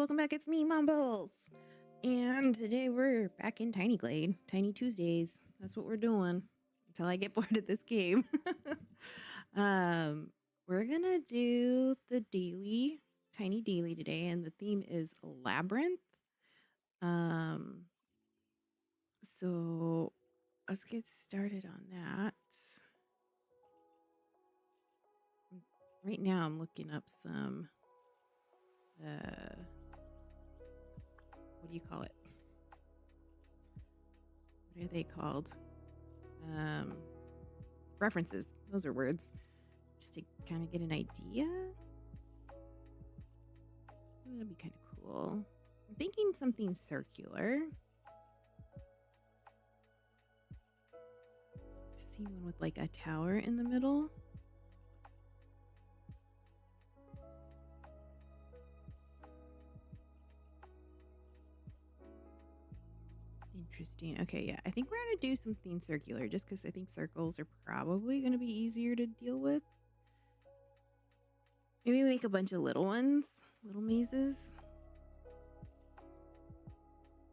welcome back. It's me, Mumbles. And today we're back in Tiny Glade. Tiny Tuesdays. That's what we're doing until I get bored of this game. We're gonna do the Tiny Daily today, and the theme is Labyrinth. So let's get started on that. Right now I'm looking up some what do you call it? What are they called? References. Those are words. Just to kind of get an idea. That'd be kind of cool. I'm thinking something circular. See one with like a tower in the middle. Interesting. Okay, yeah. I think we're going to do something circular just because I think circles are probably going to be easier to deal with. Maybe make a bunch of little ones, little mazes. Yeah,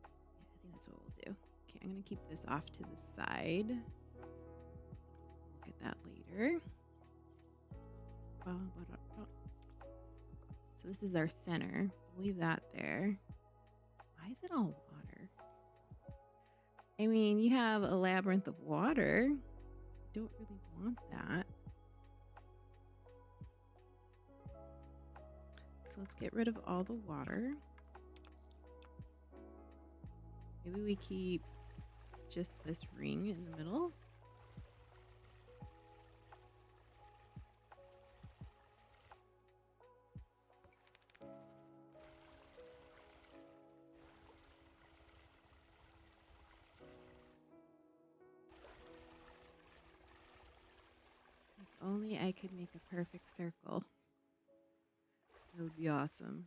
I think that's what we'll do. Okay, I'm going to keep this off to the side. Look at that later. So this is our center. We'll leave that there. Why is it all water? I mean, you have a labyrinth of water. Don't really want that. So let's get rid of all the water. Maybe we keep just this ring in the middle. If only I could make a perfect circle. That would be awesome.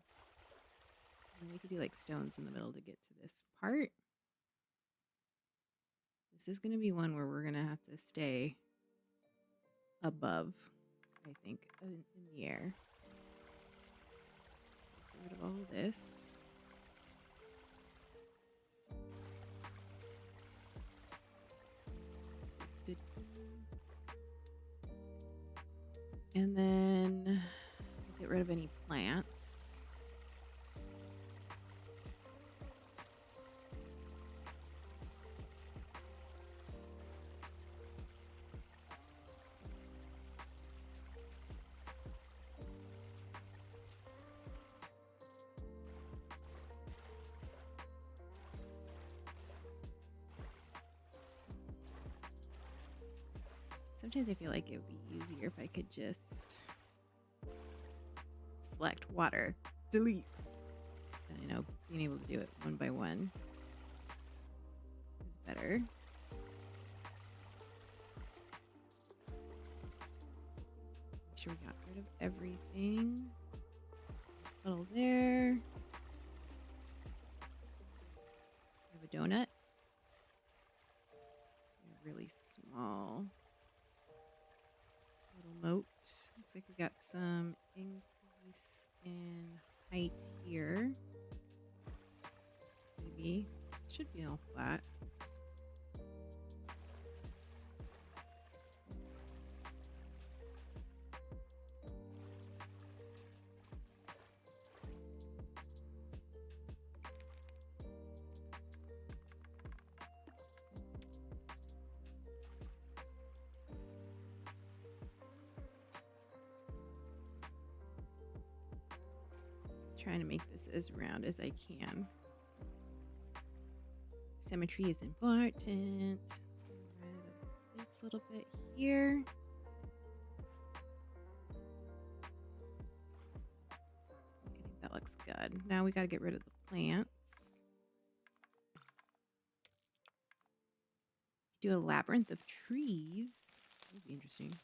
And we could do like stones in the middle to get to this part. This is going to be one where we're going to have to stay above, I think, in the air. So let's get rid of all of this. And then get rid of any plants. Sometimes I feel like it would be easier if I could just select water, delete. And I know being able to do it one by one is better. Make sure we got rid of everything. Puddle there. We have a donut. Really small little moat. Looks like we got some increase in height here. Maybe. Should be all flat. Trying to make this as round as I can. Symmetry is important. Let's get rid of this little bit here. I think that looks good. Now we got to get rid of the plants. Do a labyrinth of trees. That would be interesting.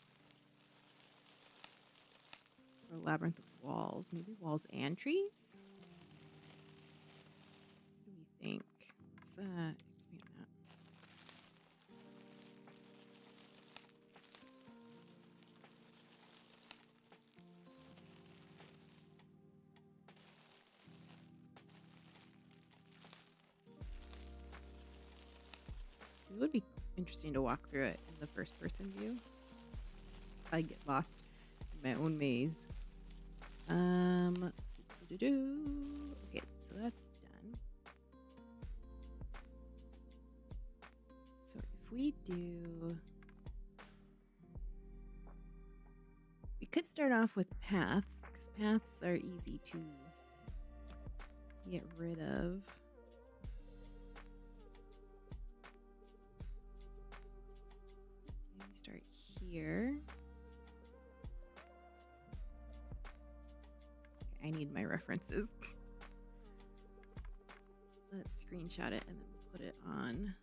Or a labyrinth of walls. Maybe walls and trees? What do we think? Let's expand that. It would be interesting to walk through it in the first person view. I get lost in my own maze. Okay, so that's done. So if we do, we could start off with paths, because paths are easy to get rid of. Maybe start here. Okay, I need my references. Let's screenshot it and then put it on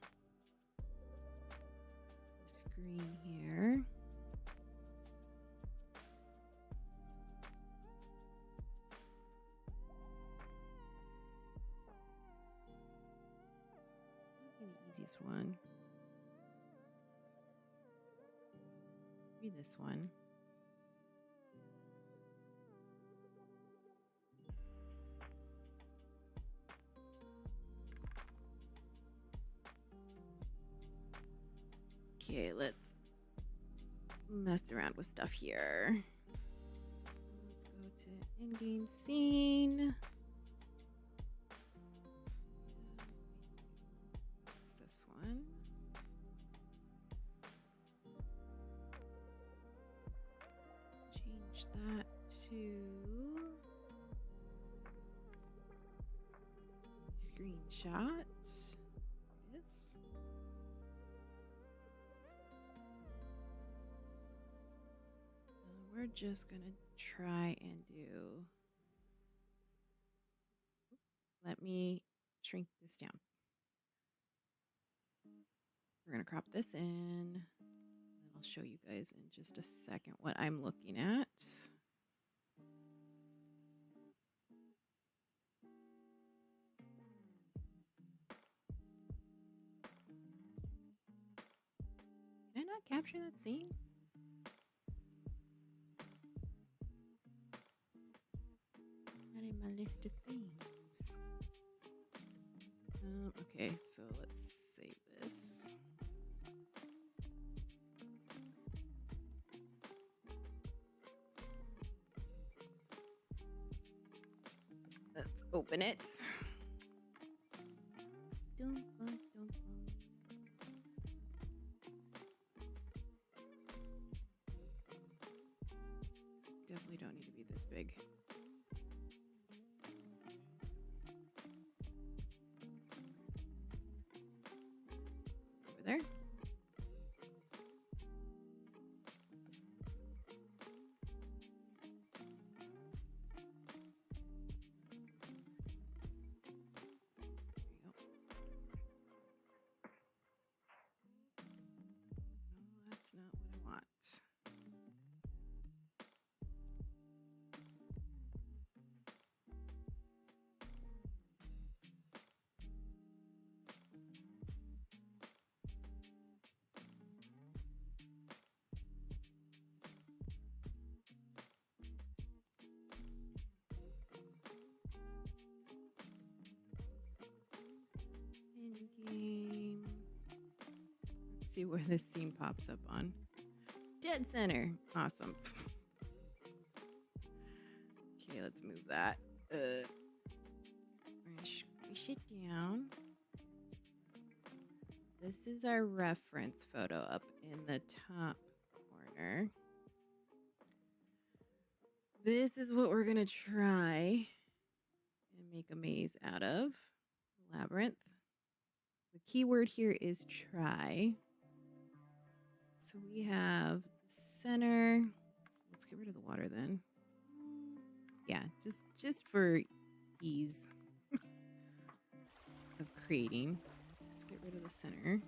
the screen here. The easiest one. Maybe this one. Okay, let's mess around with stuff here. Let's go to in-game scene. What's this one? Change that to screenshot. Yes. We're just gonna try and do. Let me shrink this down. We're gonna crop this in, and I'll show you guys in just a second what I'm looking at. Did I not capture that scene? Not in my list of things. Okay, so let's save this. Let's open it. Definitely don't need to be this big. Over there. That's not what I want. In-game. Let's see where this scene pops up on. Dead center. Awesome. Okay, let's move that. We're gonna squish it down. This is our reference photo up in the top corner. This is what we're gonna try and make a maze out of. Labyrinth. The key word here is try. So we have the center. Let's get rid of the water then. Yeah, just for ease of creating. Let's get rid of the center.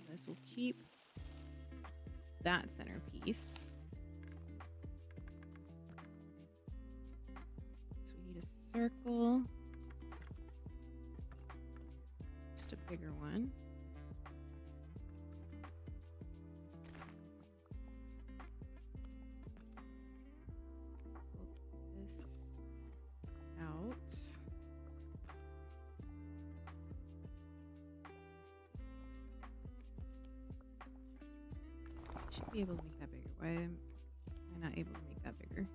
This will keep that centerpiece. So we need a circle. Just a bigger one. Pull this out. should be able to make that bigger. Why am I not able to make that bigger?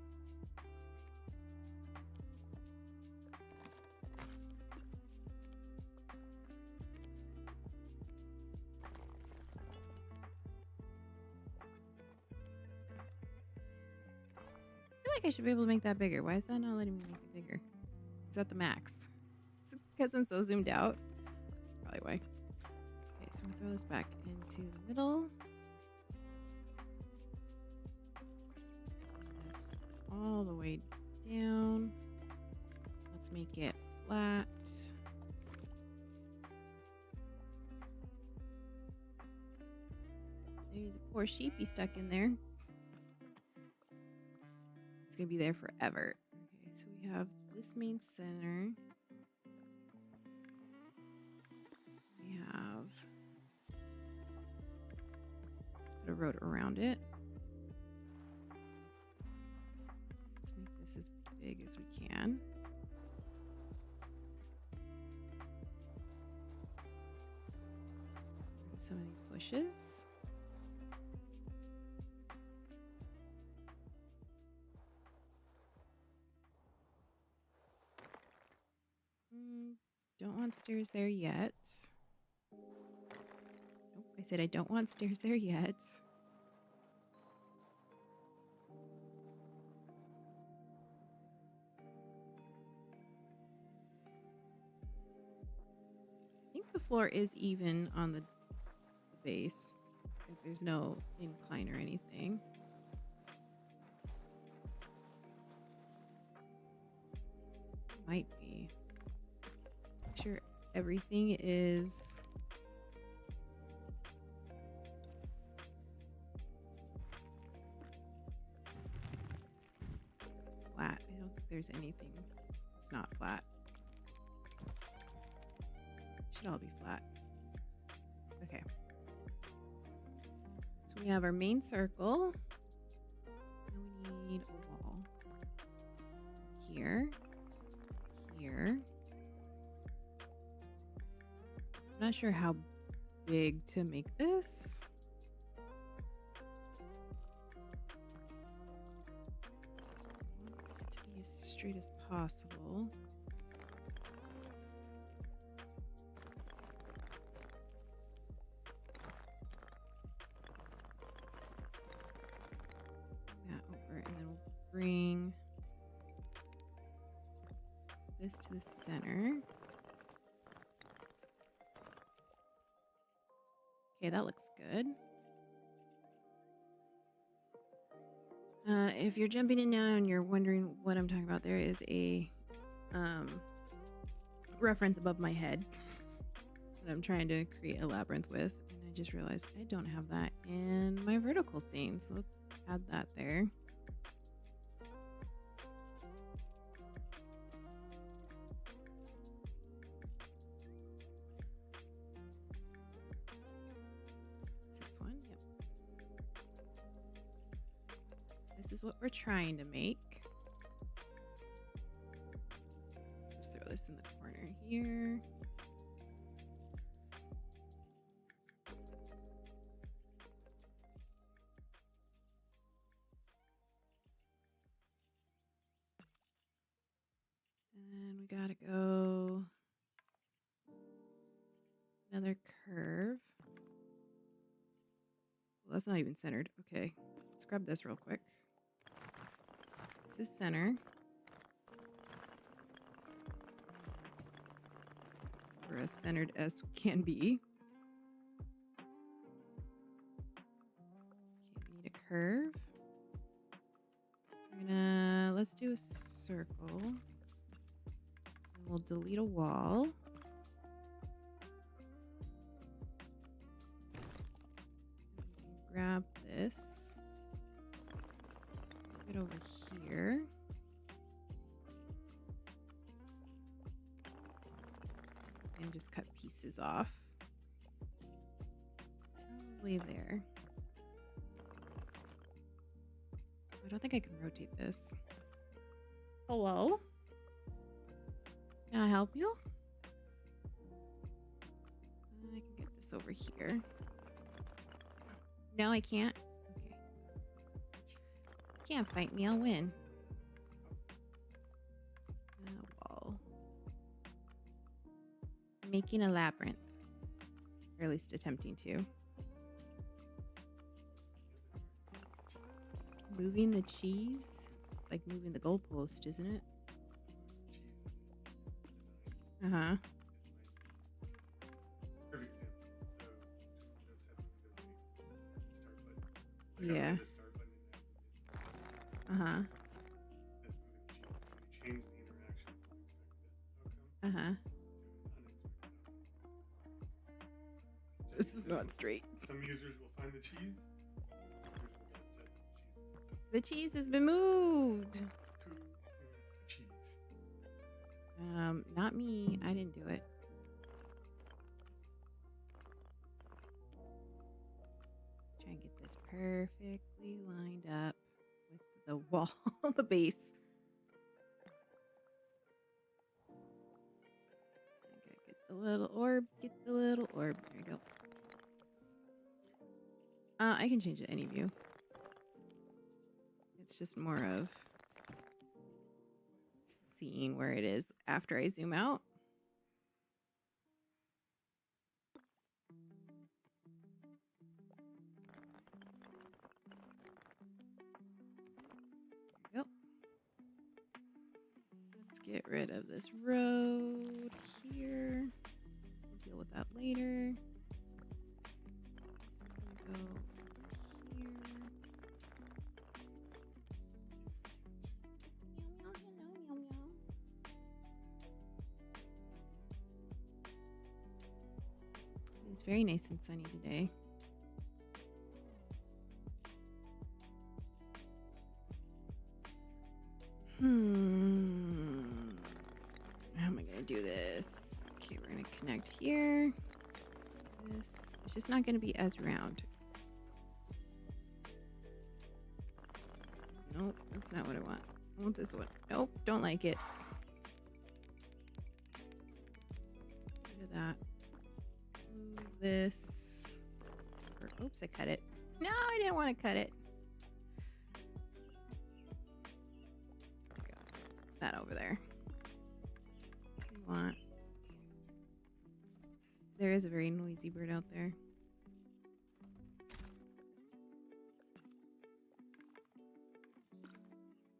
I feel like I should be able to make that bigger. Why is that not letting me make it bigger? Is that the max? It's because I'm so zoomed out. Probably why. Okay, so I'm gonna throw this back into the middle. Bring this all the way down. Let's make it flat. There's a poor sheepy stuck in there. It's gonna be there forever. Okay, so we have this main center. We have, let's put a road around it. Let's make this as big as we can. Remove some of these bushes. Don't want stairs there yet. Nope, I said I don't want stairs there yet. I think the floor is even on the base. Like there's no incline or anything. Might be. Make sure everything is flat. I don't think there's anything that's not flat. It should all be flat. Okay. So we have our main circle. Now we need a wall. Here. Here. I'm not sure how big to make this. I want this to be as straight as possible. Bring that over, and then we'll bring this to the center. Okay, that looks good. If you're jumping in now and you're wondering what I'm talking about, there is a reference above my head that I'm trying to create a labyrinth with, and I just realized I don't have that in my vertical scene, so let's add that there. This is what we're trying to make. Just throw this in the corner here. And then we gotta go another curve. Well, that's not even centered. Okay, let's grab this real quick. This is center. We're as centered as can be. Okay, we need a curve. Let's do a circle. And we'll delete a wall. Grab this. Put it over here. And just cut pieces off. Probably there. I don't think I can rotate this. Hello? Can I help you? I can get this over here. No, I can't. can't fight me. I'll win. Wall. Making a labyrinth. Or at least attempting to. Moving the cheese? It's like moving the goalpost, isn't it? Uh-huh. Yeah. Uh-huh. Uh-huh. This is not straight. Some users will find the cheese. The cheese has been moved. Cheese. Not me. I didn't do it. Try and get this perfectly lined up with the wall, the base. I gotta get the little orb. Get the little orb. There you go. I can change it any view. It's just more of seeing where it is after I zoom out. There you go. Let's get rid of this road here. We'll deal with that later. This is gonna go here. It's very nice and sunny today. How am I gonna do this? Okay, we're gonna connect here. This, it's just not gonna be as round. Nope, that's not what I want. I want this one. Nope, don't like it. Rid of that. Move this. Or, oops, I cut it. No, I didn't want to cut it. There we go. That over there. We want. There is a very noisy bird out there.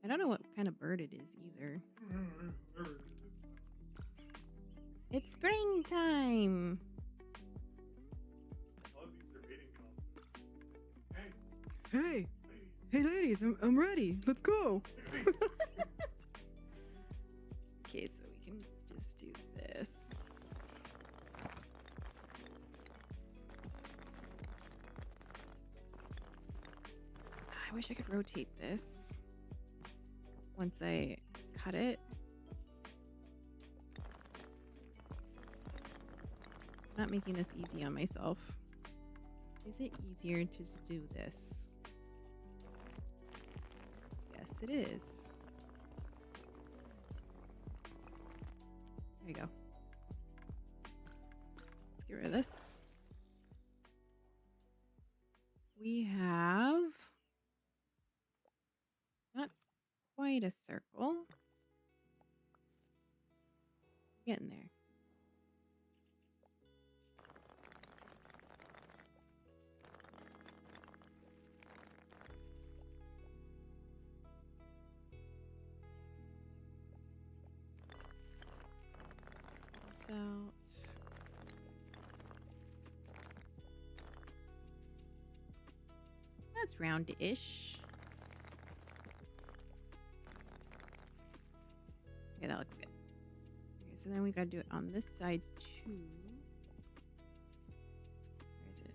I don't know what kind of bird it is either. It's springtime. Hey, hey, ladies, I'm ready. Let's go. Okay, so we can just do this. I wish I could rotate this once I cut it. I'm not making this easy on myself. Is it easier to just do this? Yes, it is. There you go. Let's get rid of this. We have not quite a circle. Getting there. Out. That's round-ish. Okay, that looks good. Okay, so then we gotta do it on this side too. Where is it?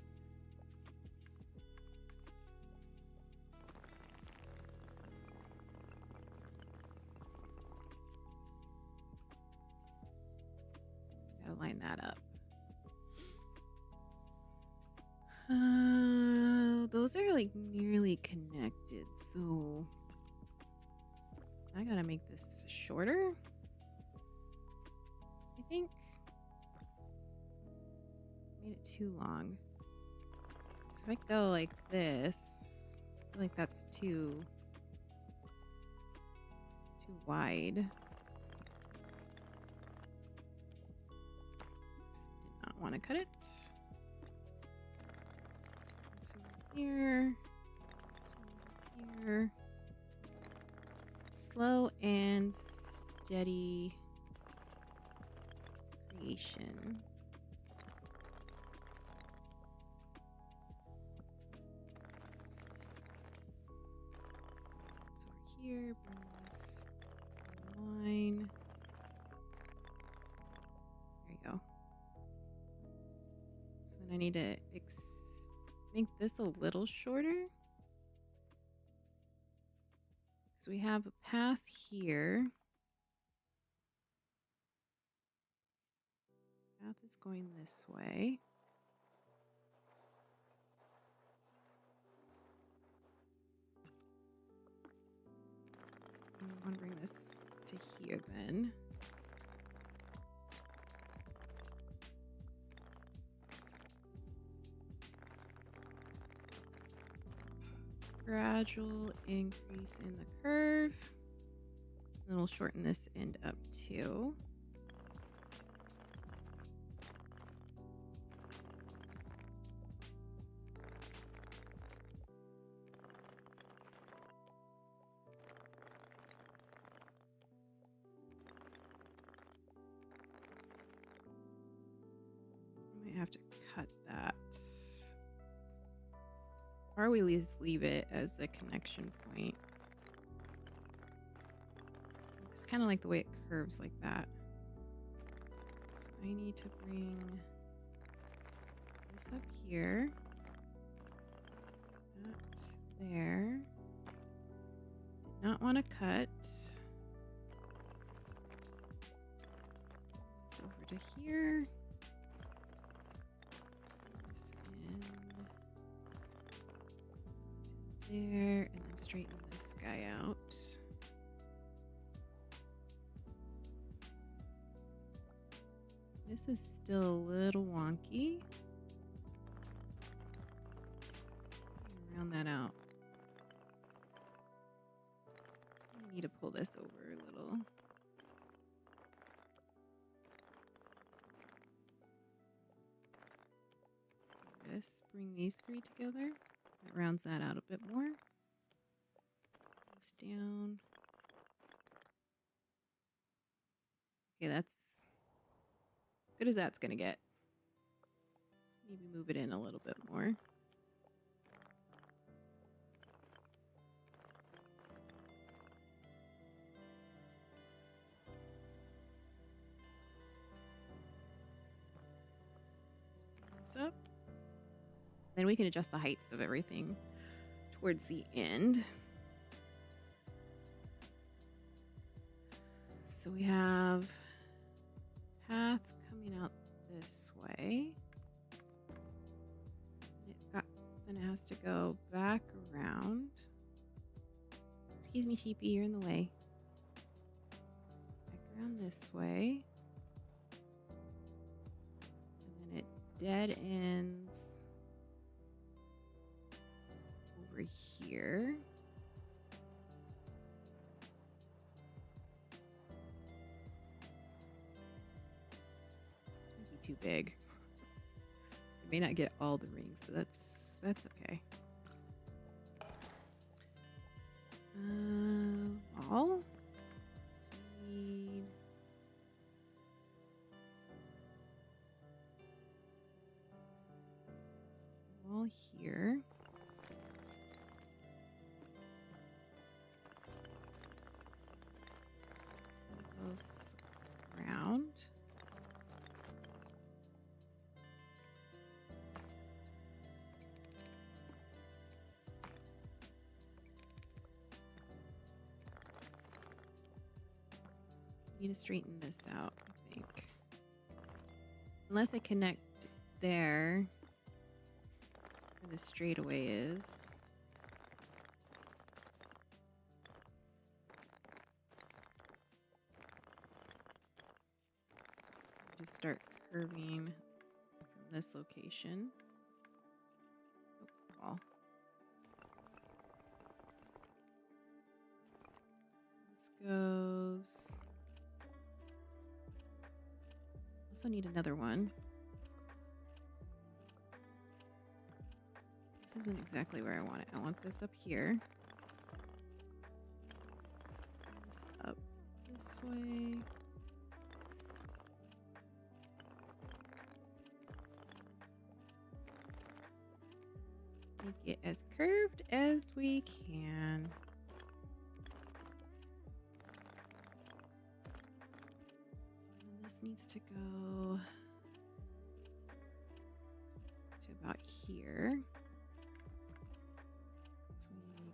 Gotta line that up. Those are like nearly connected, so I gotta make this shorter, I think. Made it too long. So if I go like this, I feel like that's too Too wide. Just did not want to cut it. This one here. This one here. Slow and steady creation. So we're here, bring this line. There you go. So then I need to make this a little shorter. So we have a path here. Path is going this way. I want to bring this to here then. Gradual increase in the curve. Then we'll shorten this end up too. I might have to cut that. Or we just leave it as a connection point. It's kind of like the way it curves like that. So I need to bring this up here. That there. Did not want to cut. It's over to here. This in there, and then straighten this guy out. This is still a little wonky. Round that out. I need to pull this over a little. This, bring these three together. That rounds that out a bit more. This down. Okay, that's good as that's gonna get. Maybe move it in a little bit more. Up. Then we can adjust the heights of everything towards the end. So we have path coming out this way. Then it has to go back around. Excuse me, sheepy, you're in the way. Back around this way. Dead ends over here. This might be too big. I may not get all the rings, but that's okay. Wall. So we need wall here. Goes around. Need to straighten this out, I think. Unless I connect there. The straightaway is. Just start curving from this location. Oh, wall. Let's go also need another one. This isn't exactly where I want it. I want this up here. This up this way. Make it as curved as we can. And this needs to go to about here. So we need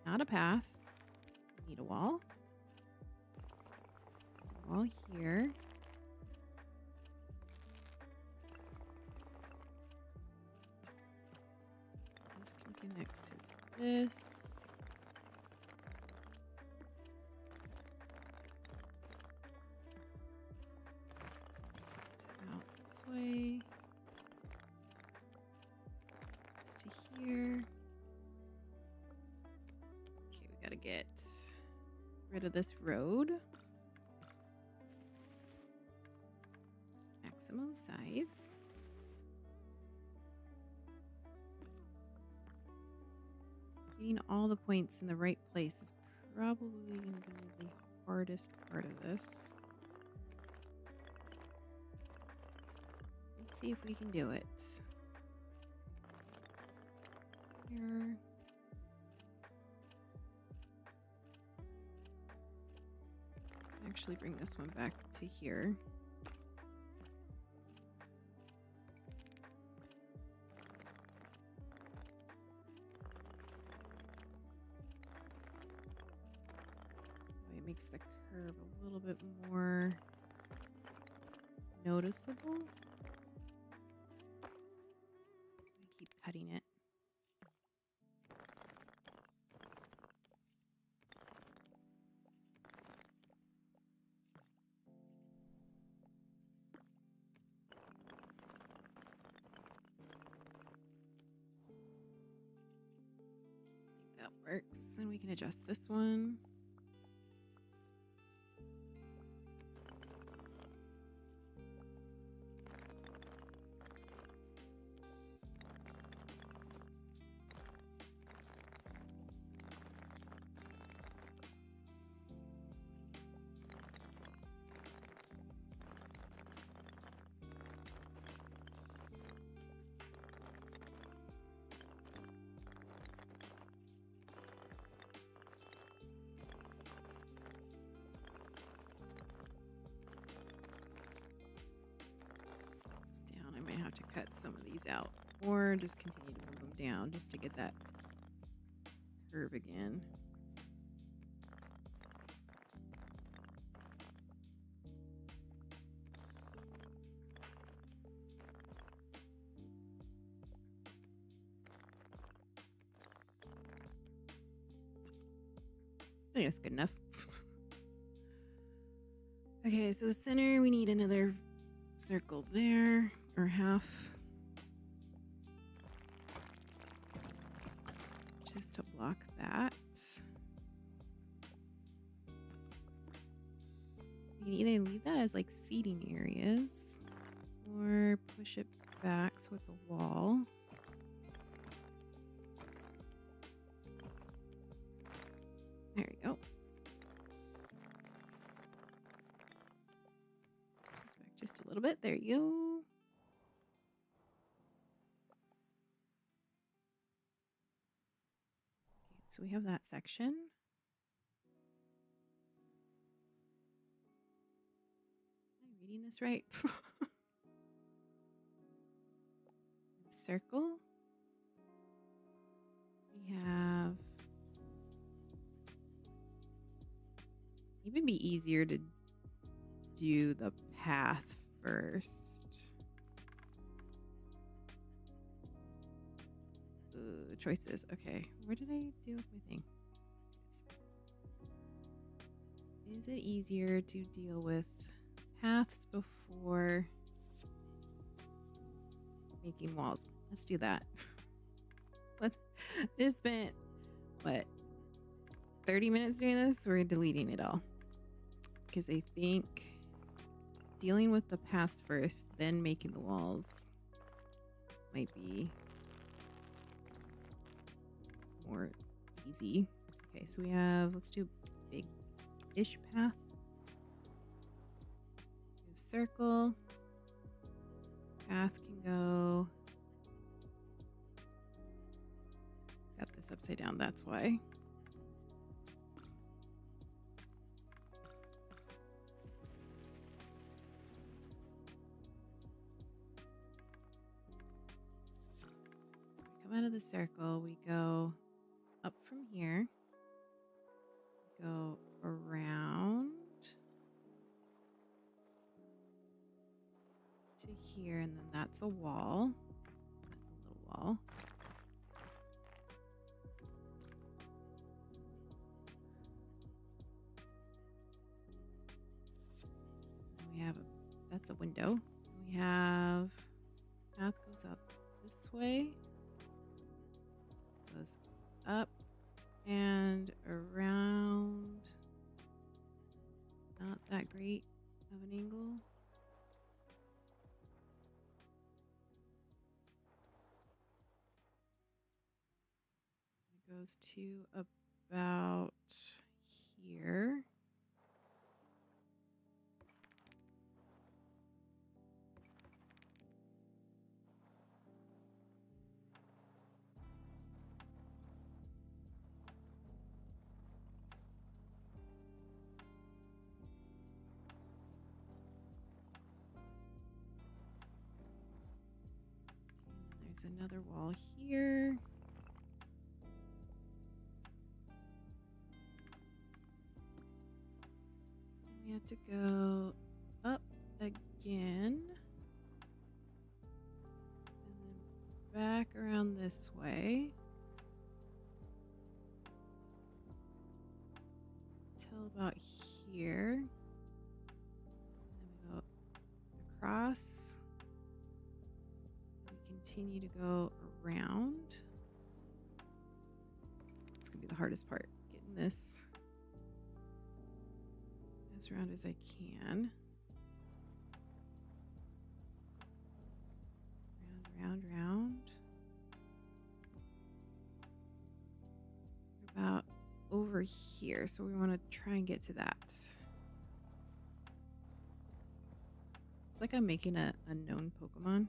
not a path. We need a wall. A wall here. This can connect to this. Out this way. This to here. Okay, we gotta get rid of this road. Maximum size. Getting all the points in the right place is probably going to be the hardest part of this. Let's see if we can do it. Here. Actually bring this one back to here. It makes the curve a little bit more noticeable. I keep cutting it. I think that works. And we can adjust this one. Have to cut some of these out or just continue to move them down just to get that curve again. I think that's good enough. Okay, so the center, we need another circle there. Or half, just to block that. You can either leave that as like seating areas or push it back so it's a wall. There we go. Just a little bit. There you go. So we have that section. Am I reading this right? Circle. We have... It would be easier to do the path first. Choices. Okay. Where did I do with my thing? Is it easier to deal with paths before making walls? Let's do that. I just spent, what, 30 minutes doing this? We're deleting it all. Because I think dealing with the paths first, then making the walls might be more easy. Okay, so we have, let's do a big-ish path. Do a circle. Path can go. Got this upside down, that's why. Come out of the circle, we go up from here, go around to here, and then that's a wall, a little wall. And we have that's a window. We have path goes up this way. Goes up and around. Not that great of an angle. It goes to about here. There's another wall here. We have to go up again. And then back around this way. Till about here. Then we go across. Continue to go around. It's gonna be the hardest part, getting this as round as I can. Round, round, round. We're about over here, so we want to try and get to that. It's like I'm making a known Pokemon.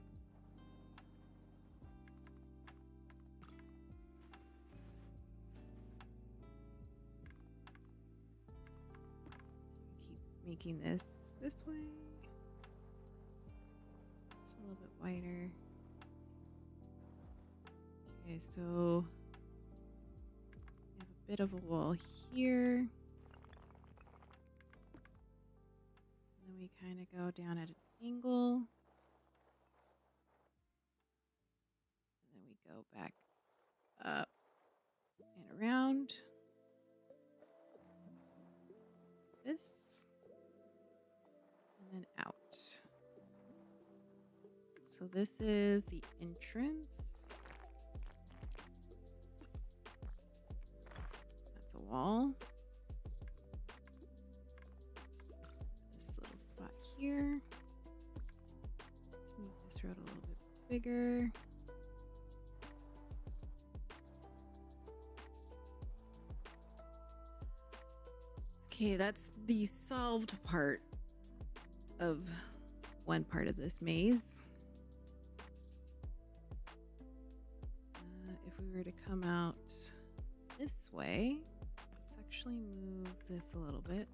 Making this way. Just a little bit wider. Okay, so we have a bit of a wall here. And then we kind of go down at an angle. And then we go back up and around. This. And then out. So this is the entrance. That's a wall. This little spot here. Let's make this road a little bit bigger. Okay, that's the solved part of one part of this maze. If we were to come out this way, let's actually move this a little bit.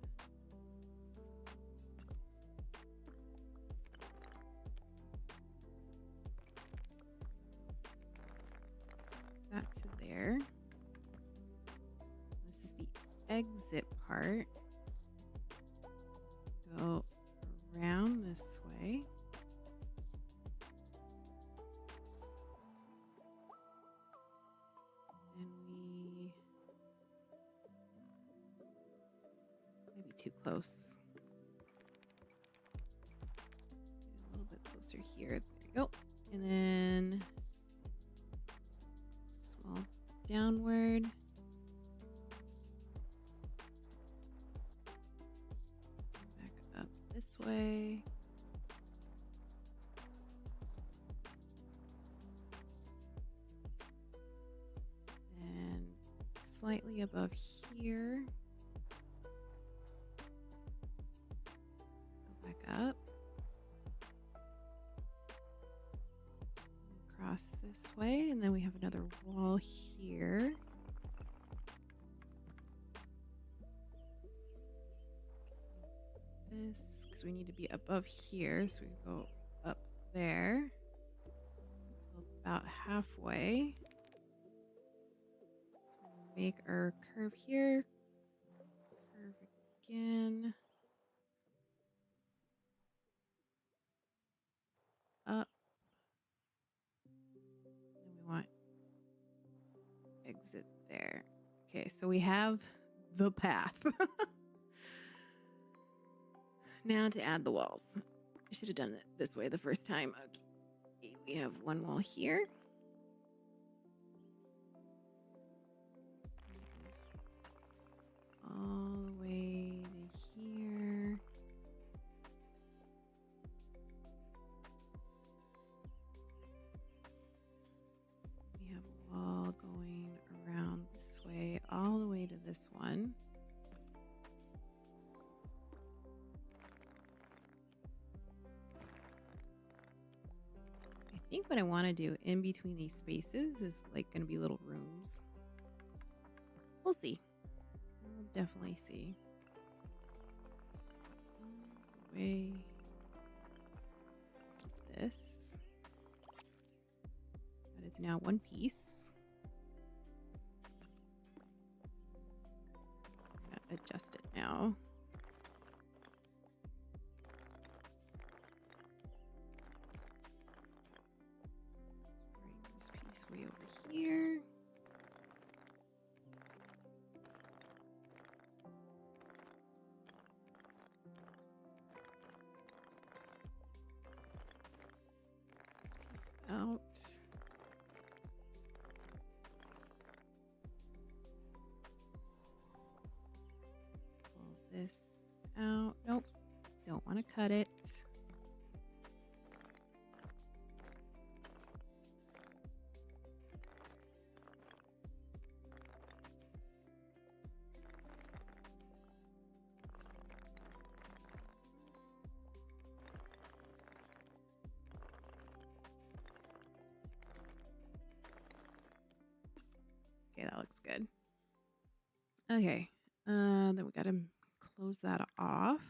That to there. This is the exit part. Go around this way. And we maybe too close. A little bit closer here. There you go. And then small downward. Back up this way. slightly above here. Go back up. Cross this way, and then we have another wall here. This, because we need to be above here, so we go up there. So about halfway. So make our curve here. Curve again. Up. And we want exit there. Okay, so we have the path. Now to add the walls. I should have done it this way the first time. Okay, we have one wall here. All the way to here. We have a wall going around this way, all the way to this one. I think what I want to do in between these spaces is like going to be little rooms. We'll see. We'll definitely see. Way this. That is now one piece. I'm gonna adjust it now. Bring this piece way over here. Out. Pull this out. Nope. Don't want to cut it. Okay, that looks good. Okay, then we gotta close that off.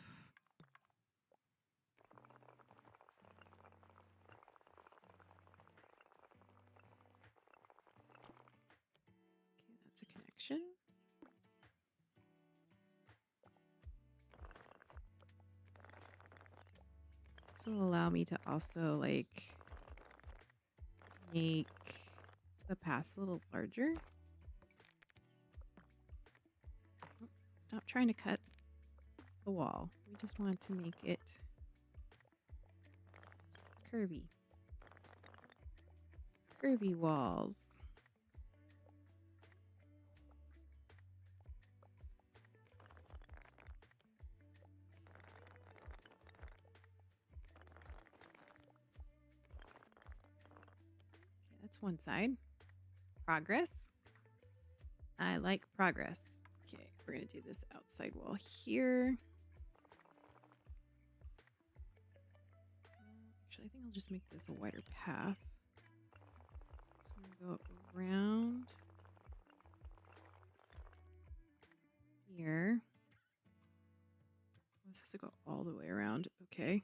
Okay, that's a connection. This will allow me to also like make the path a little larger. Stop trying to cut the wall. We just want to make it curvy. Curvy walls. Okay, that's one side. Progress. I like progress. Okay, we're going to do this outside wall here. Actually, I think I'll just make this a wider path. So I'm going to go around here. This has to go all the way around. Okay.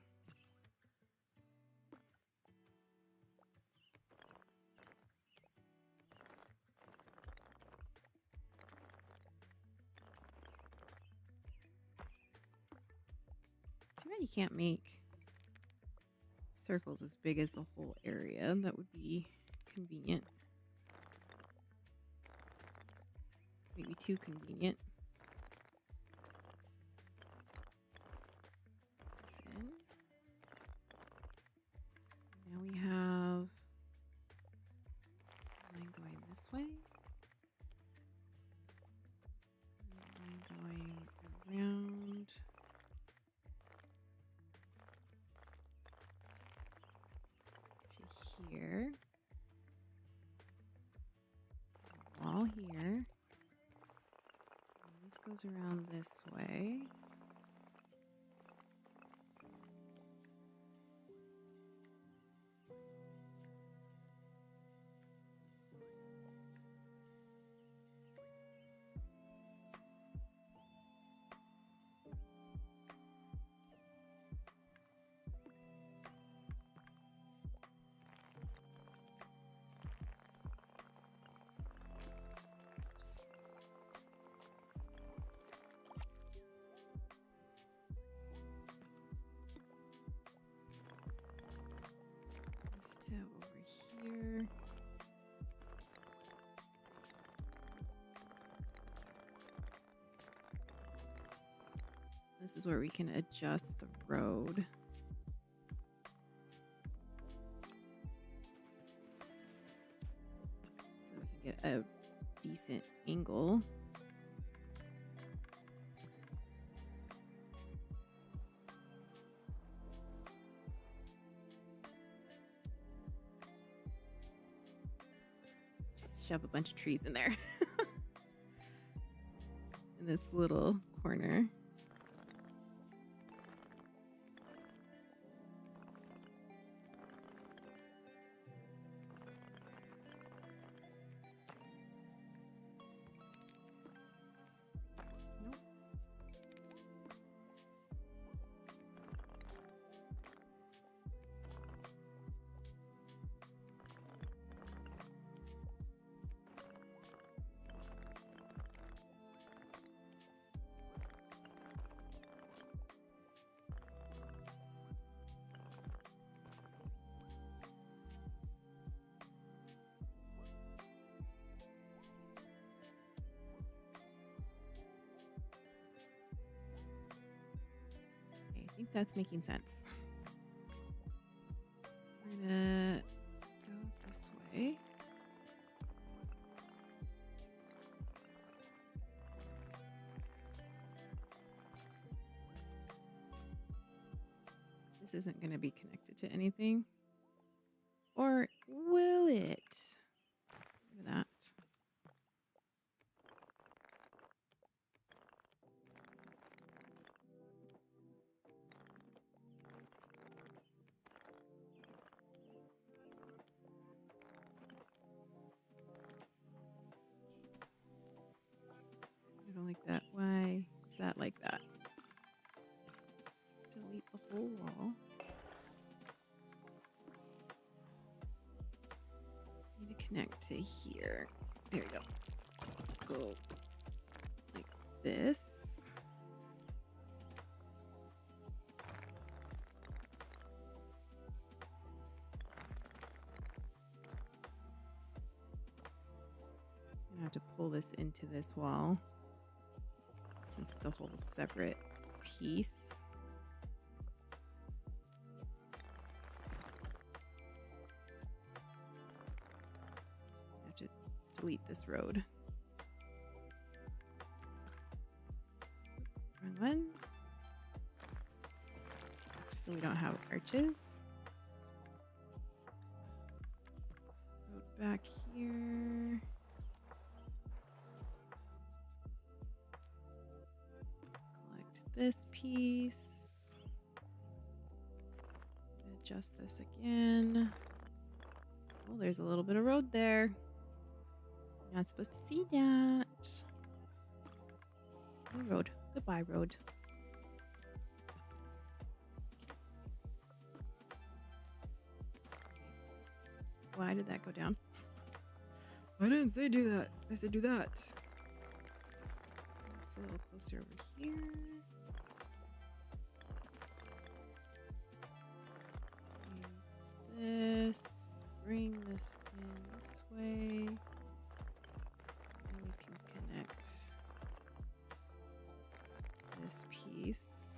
Too bad you can't make circles as big as the whole area. That would be convenient. Maybe too convenient. This in. Now we have a line going this way. And a line going around. To here. A wall here. goes around this way. To over here. This is where we can adjust the road. So we can get a decent angle. Shove a bunch of trees in there in this little corner. Nope. I think that's making sense. We're gonna go this way. This isn't going to be connected to anything. Or will it? Look at that. I don't like that. Why is that like that? Delete the whole wall. Need to connect to here. There we go. Go like this. I have to pull this into this wall since it's a whole separate piece. I have to delete this road. Wrong one. Just so we don't have arches. Road back here. This piece. Adjust this again. Oh, there's a little bit of road there. You're not supposed to see that. No road. Goodbye, road. Why did that go down? I didn't say do that. I said do that. It's a little closer over here. This, bring this in this way, and we can connect this piece.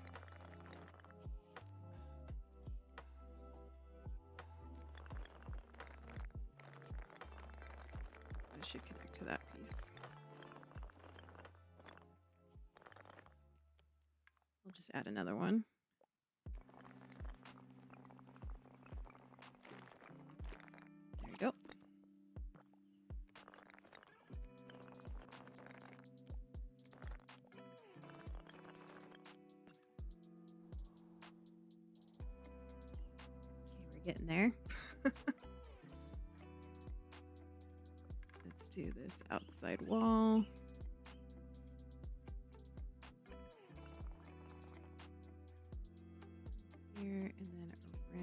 It should connect to that piece. We'll just add another one. Go. Getting there. Let's do this outside wall. Here and then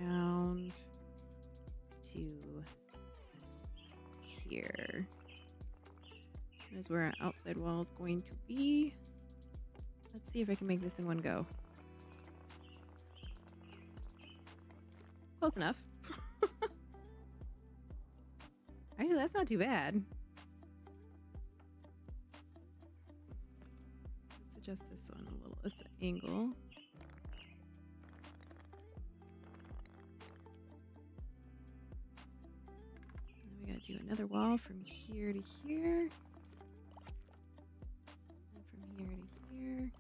around to here. That is where our outside wall is going to be. Let's see if I can make this in one go. Close enough. Actually, that's not too bad. Let's adjust this one a little, this angle. And we gotta do another wall from here to here. And from here to here.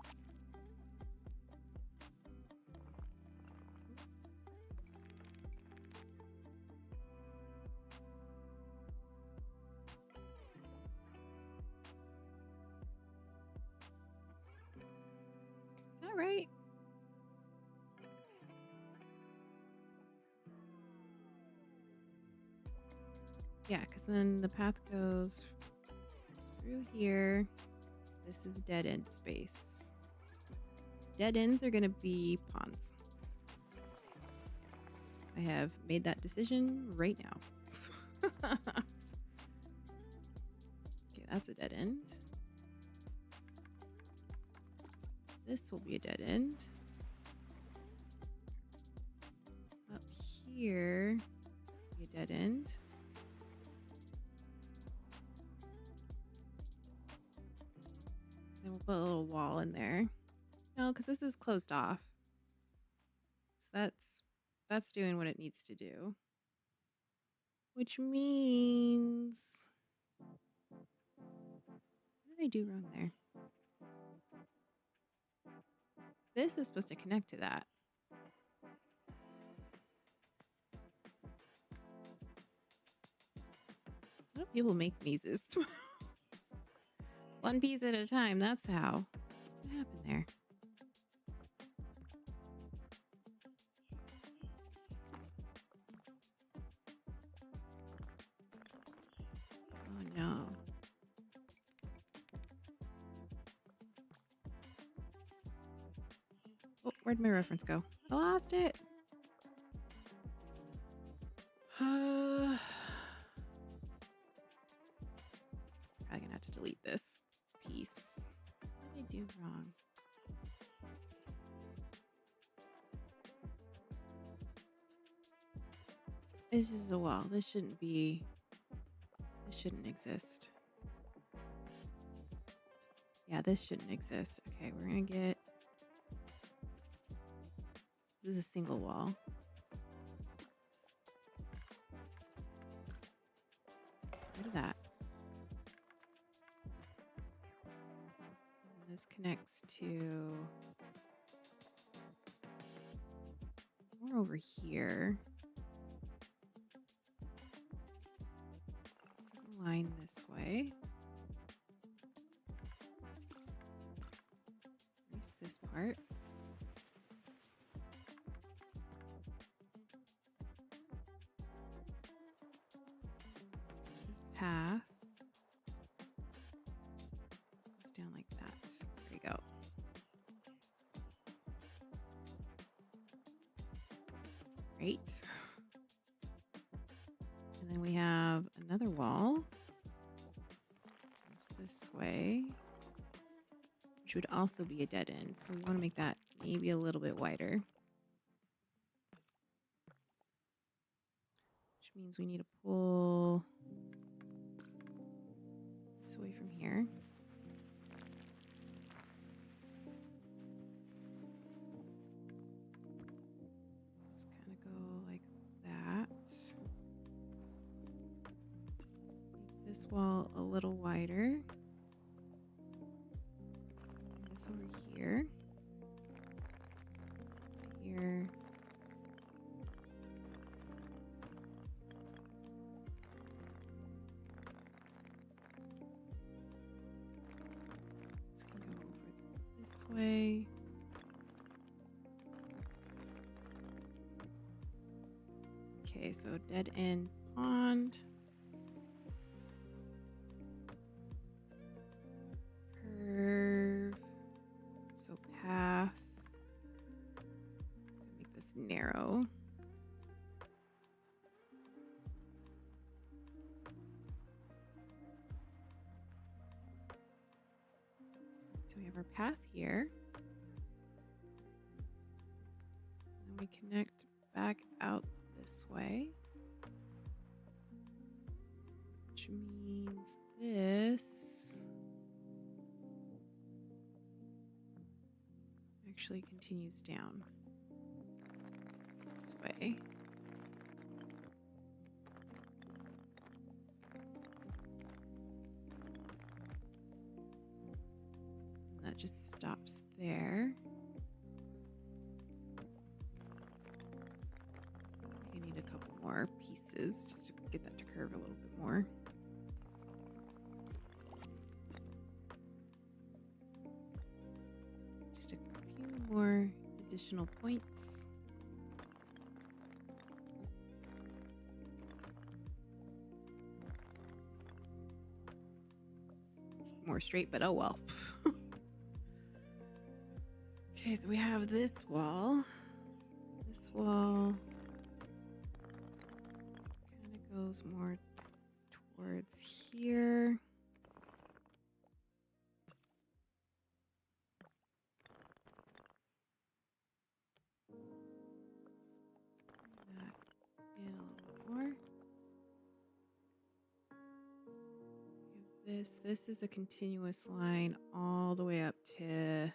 Is that right? Yeah, because then the path goes through here. This is dead end space. Dead ends are going to be ponds. I have made that decision right now. Okay, that's a dead end. This will be a dead end. Up here, be a dead end. Then we'll put a little wall in there. No, because this is closed off. So that's doing what it needs to do. Which means... What did I do wrong there? This is supposed to connect to that. How do people make mazes? One piece at a time, that's how. What happened there? Oh no. Oh, where'd my reference go? I lost it. Probably gonna have to delete this piece. What did I do wrong? This is a wall. This shouldn't exist. Yeah, this shouldn't exist. Okay, we're gonna get... This is a single wall. Rid of that. And this connects to... More over here. This is a line this way. Erase this part. This is path. This goes down like that. There we go. Great. And then we have another wall. It's this way, which would also be a dead end. So we want to make that maybe a little bit wider. Which means we need to pull this away from here. Just kind of go like that. Make this wall a little wider. Bring this over here. To here. This can go over this way. Okay, so dead end pond. Curve. So path. Make this narrow. So we have our path here. And we connect back out this way. Which means this actually continues down this way. And that just stops there. I need a couple more pieces just to get that to curve a little bit more. Just a few more additional points. It's more straight, but oh well. Okay, so we have this wall. This wall kind of goes more towards here. That in a little bit more. We have this. This is a continuous line all the way up to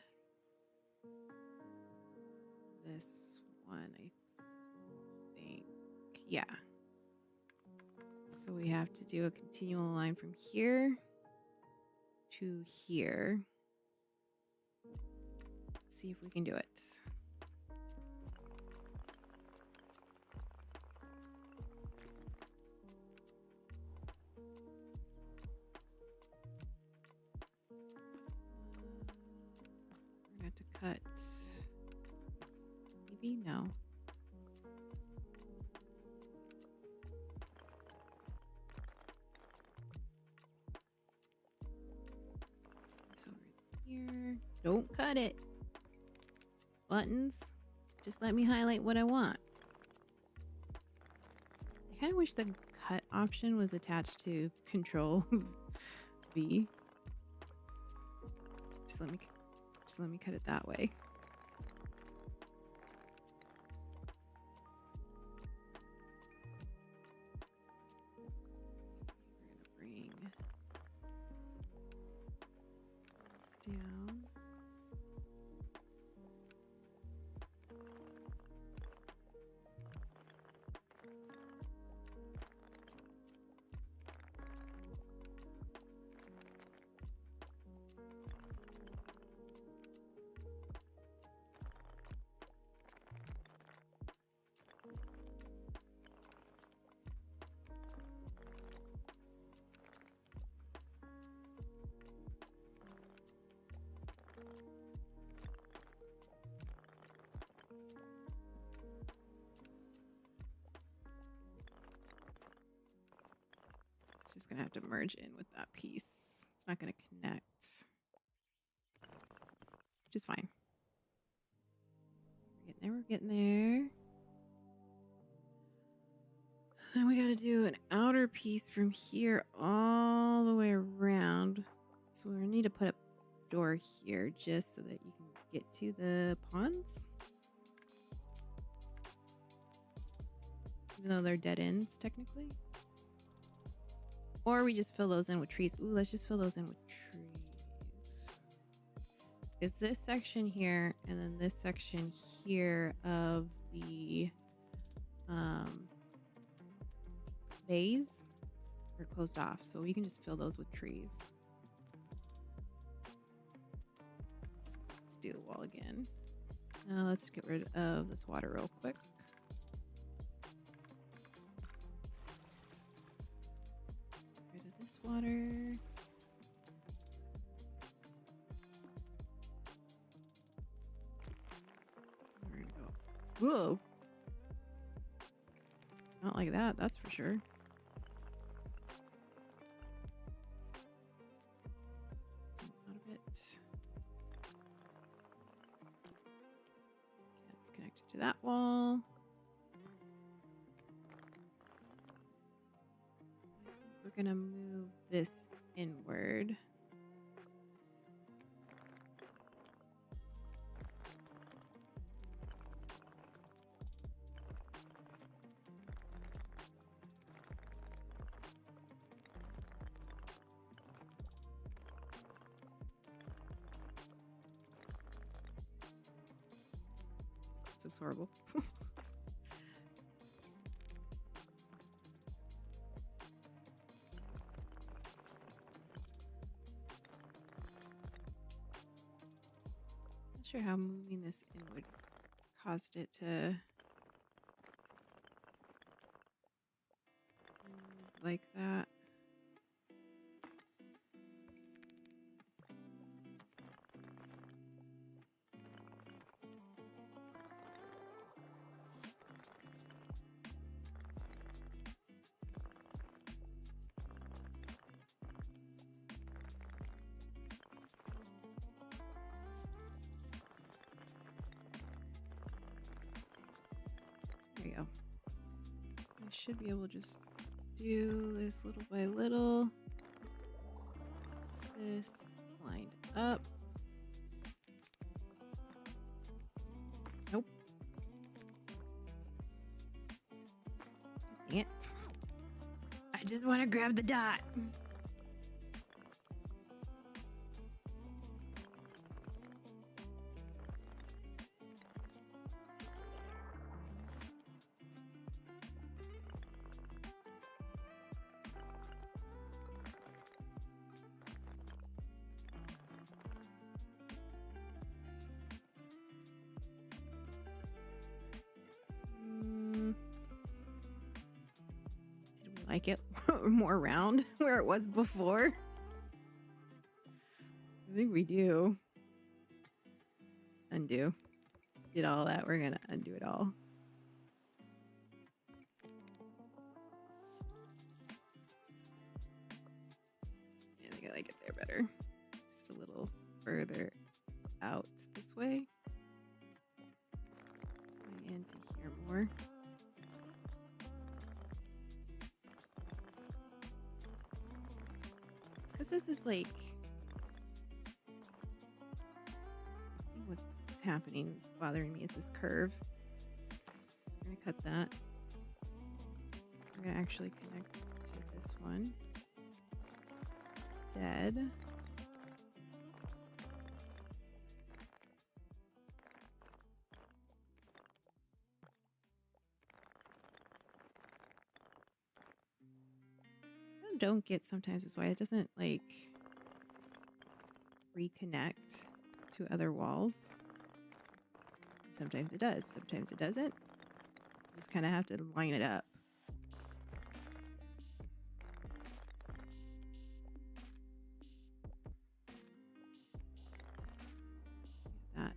this one, I think. Yeah. So we have to do a continual line from here to here. Let's see if we can do it. We're going to cut. Maybe no. So right here. Don't cut it. Buttons. Just let me highlight what I want. I kind of wish the cut option was attached to Control V. Just let me cut it that way. We're gonna bring this down. It's just gonna have to merge in with that piece. It's not gonna connect, which is fine. We're getting there. Then we gotta do an outer piece from here all the way around. So we need to put a door here just so that you can get to the ponds. Even though they're dead ends, technically. Or we just fill those in with trees. Ooh, let's just fill those in with trees. Is this section here and then this section here of the bays are closed off, so we can just fill those with trees. Let's do the wall again. Now let's get rid of this water real quick. Get rid of this water. We're gonna go. Whoa! Not like that, that's for sure. Zoom out a bit. Okay, it's connected to that wall. We're gonna move this inward. This looks horrible. Not sure how moving this inward caused it to move like that. There you go. I should be able to just do this little by little. This lined up. Nope. Dang it. I just want to grab the dot. Did we like it more round where it was before? I think we do. Undo. Did all that. We're gonna undo it all. I think I like it there better. Just a little further out this way. And to here more. It's because this is like, I think what's happening, bothering me is this curve. I'm gonna cut that. I'm gonna actually connect to this one instead. Don't get sometimes is why it doesn't like reconnect to other walls. Sometimes it does, sometimes it doesn't. You just kind of have to line it up. That,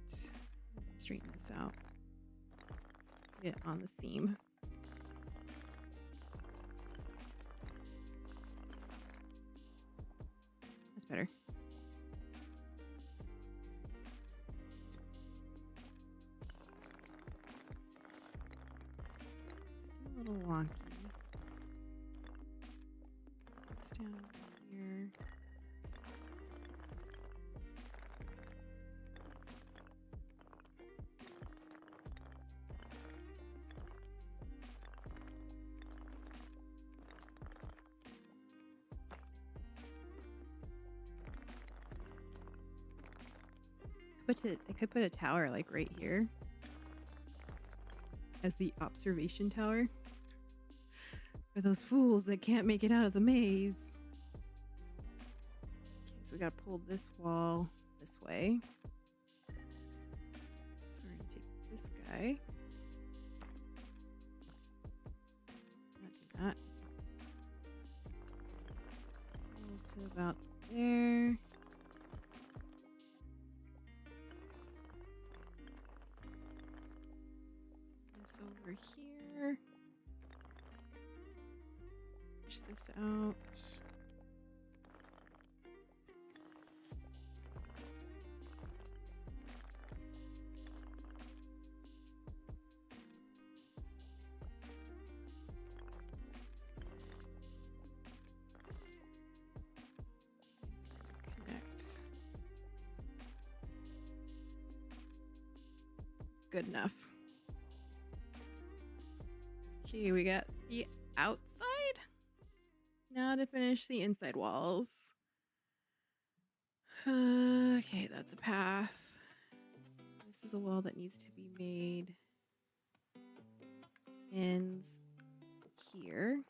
straighten this out. Get it on the seam. That's better. Still a little wonky. It's down here. I could put a tower like right here as the observation tower for those fools that can't make it out of the maze. Okay, so we gotta pull this wall this way. So we're gonna take this guy. Not do that. Pull to about there. Over here. switch this out. Connect. Good enough. Okay, we got the outside. Now to finish the inside walls. Okay, that's a path. This is a wall that needs to be made. Ends here.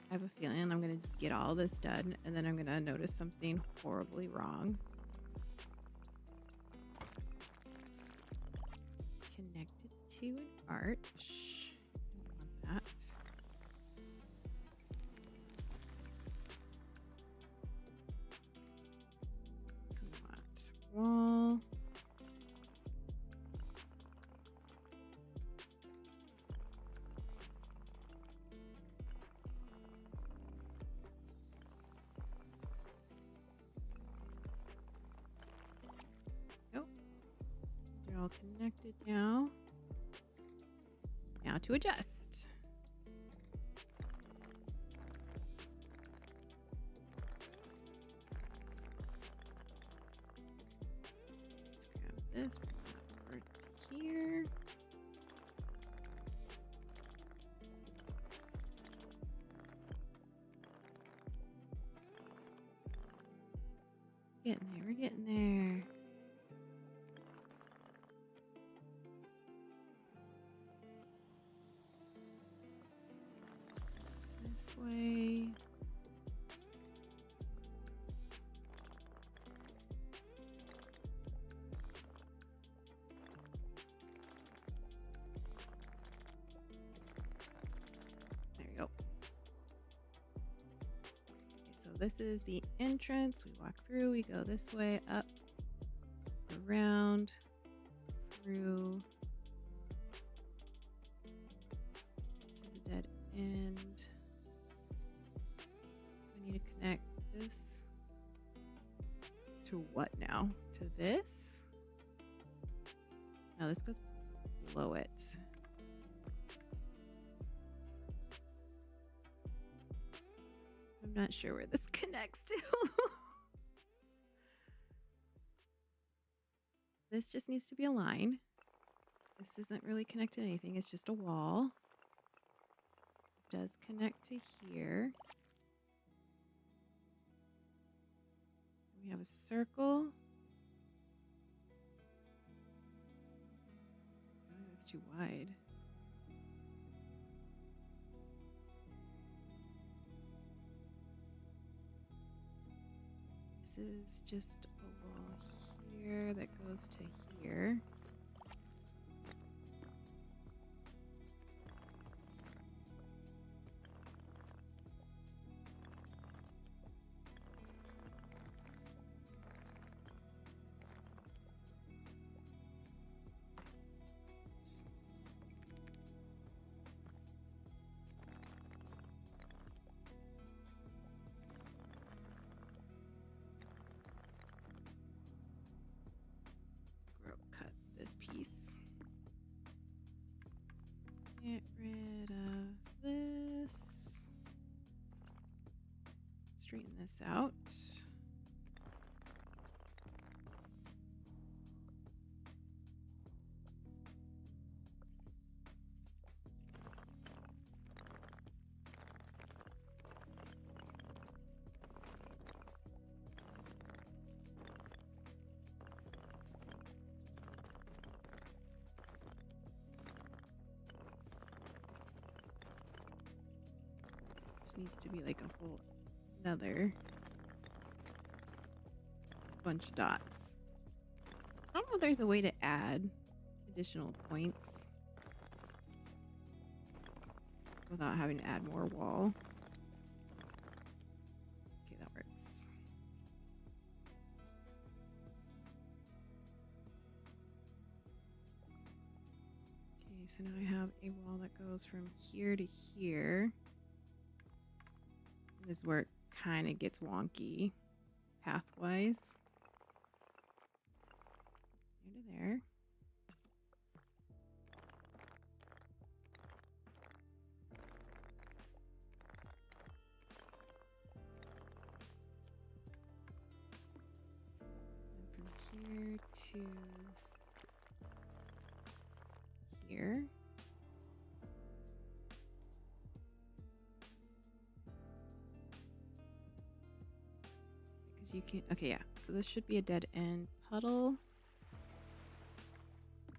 I have a feeling I'm going to get all this done and then I'm going to notice something horribly wrong. Oops. Connected to an arch. Don't want that. So we want wall. They're all connected now. Now to adjust. Let's grab this, bring that over to here. We're getting there. This way. There we go. Okay, so this is the entrance. We walk through, we go this way, up, around, through. This is a dead end. So I need to connect this to what now? To this? No, this goes below it. I'm not sure where this connects to. This just needs to be a line. This isn't really connected to anything. It's just a wall. It does connect to here. We have a circle. Oh, that's too wide. This is just a wall here that goes to here. Cut this piece. Get rid of this. Straighten this out. This needs to be like a whole another bunch of dots. I don't know if there's a way to add additional points without having to add more wall. Okay, that works. Okay, Okay, so now I have a wall that goes from here to here. This is where it kind of gets wonky pathwise. There to there. And from here to here. Because you can, okay, yeah. So this should be a dead end puddle.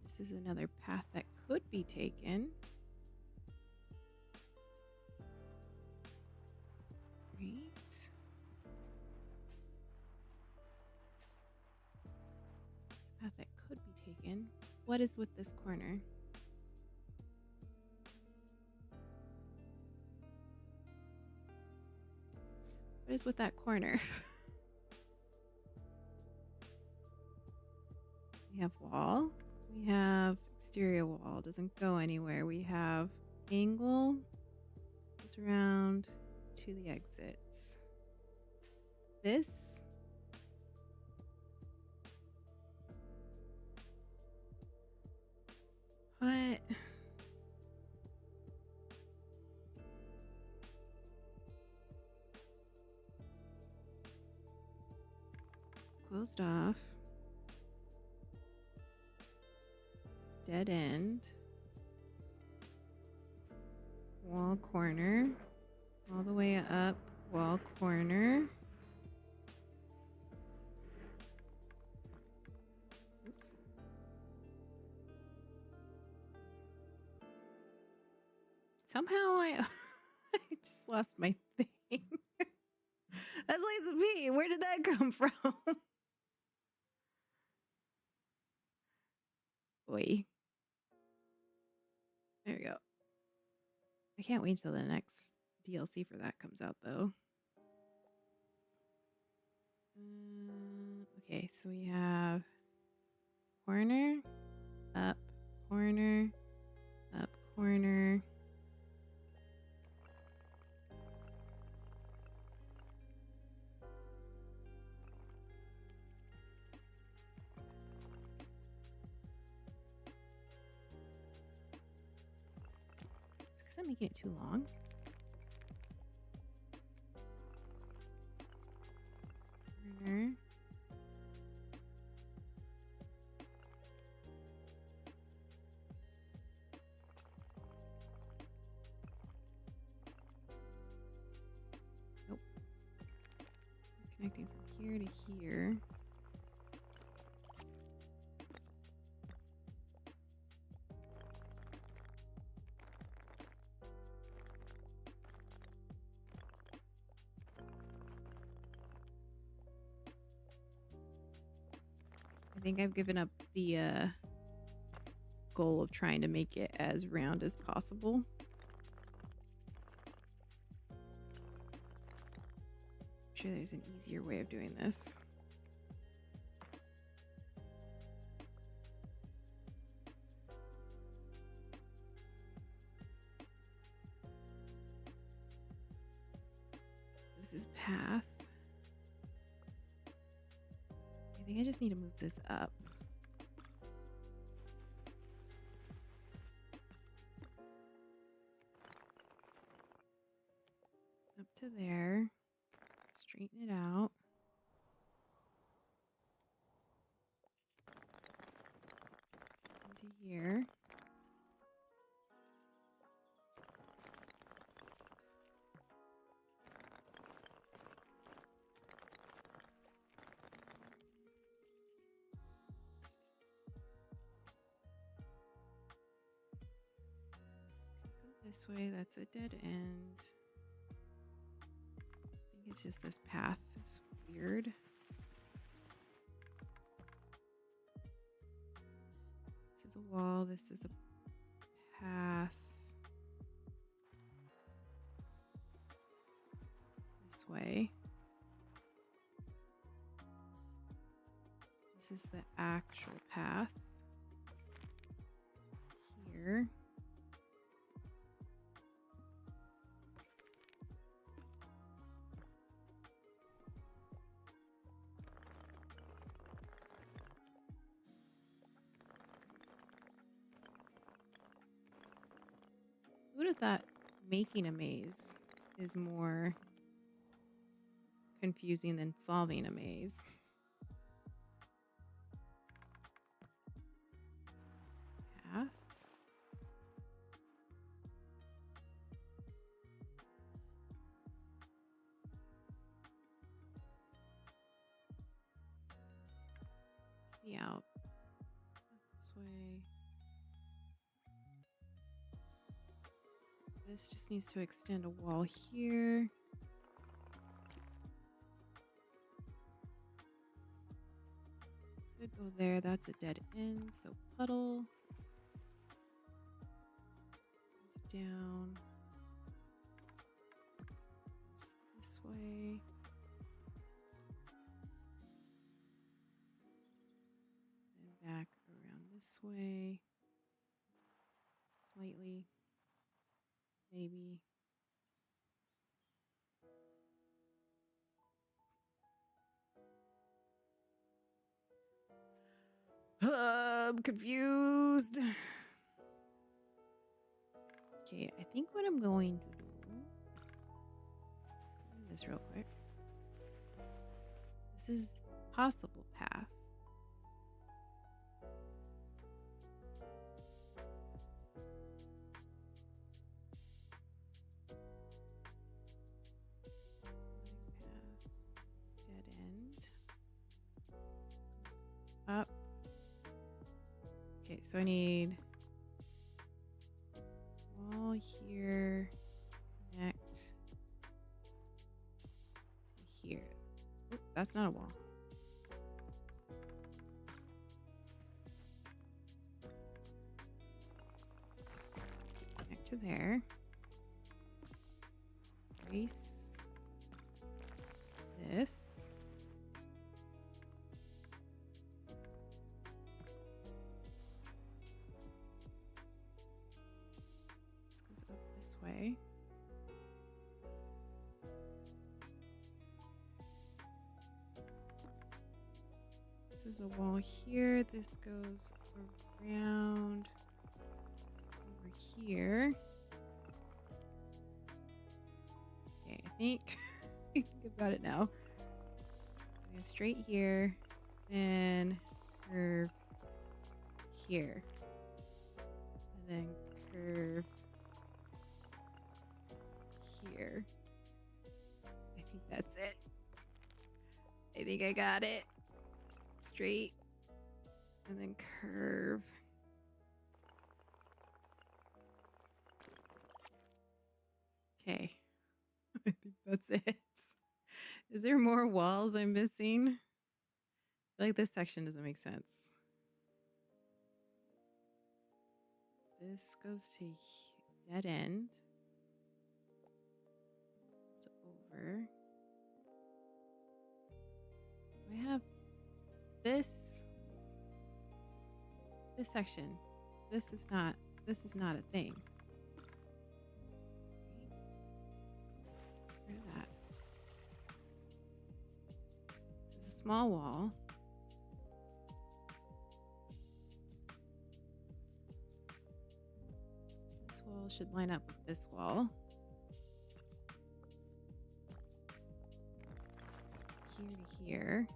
This is another path that could be taken. Great. It's a path that could be taken. What is with this corner? What is with that corner? We have wall. We have exterior wall. Doesn't go anywhere. We have angle. Goes around to the exits. This. What? Closed off. Dead end. Wall corner. All the way up. Wall corner. Oops. Somehow I just lost my thing. That's Lisa P. Where did that come from? Boy. There we go. I can't wait till the next DLC for that comes out, though. Okay, so we have corner, up, corner, up, corner. It's because I'm making it too long. Corner. Nope. Connecting from here to here. I think I've given up the goal of trying to make it as round as possible. I'm sure there's an easier way of doing this. This is path. I think I just need to move this up. Up to there. Straighten it out. Into here. Go this way. That's a dead end. I think it's just this path. It's weird. This is a wall. This is a path. This way. This is the actual path. Here. that making a maze is more confusing than solving a maze. Path. See out. This way. This just needs to extend a wall here. Could go there. That's a dead end. So puddle. Goes down. Goes this way. Then back around this way. Slightly. Maybe. I'm confused. Okay, I think what I'm going to do this real quick. This is possible path. Dead end. Goes up. Okay, so I need wall here, connect to here. Oop, that's not a wall. Connect to there. Erase this. This goes up this way. This is a wall here. This goes around over here. Okay, I think I've got it now. Go straight here, then curve here, and then curve here. I think that's it. I think I got it. Straight, and then curve. Okay. I think that's it. Is there more walls I'm missing? I feel like this section doesn't make sense. This goes to dead end. It's over. I have this section. This is not a thing. Rid of that. This is a small wall. This wall should line up with this wall. Here to here.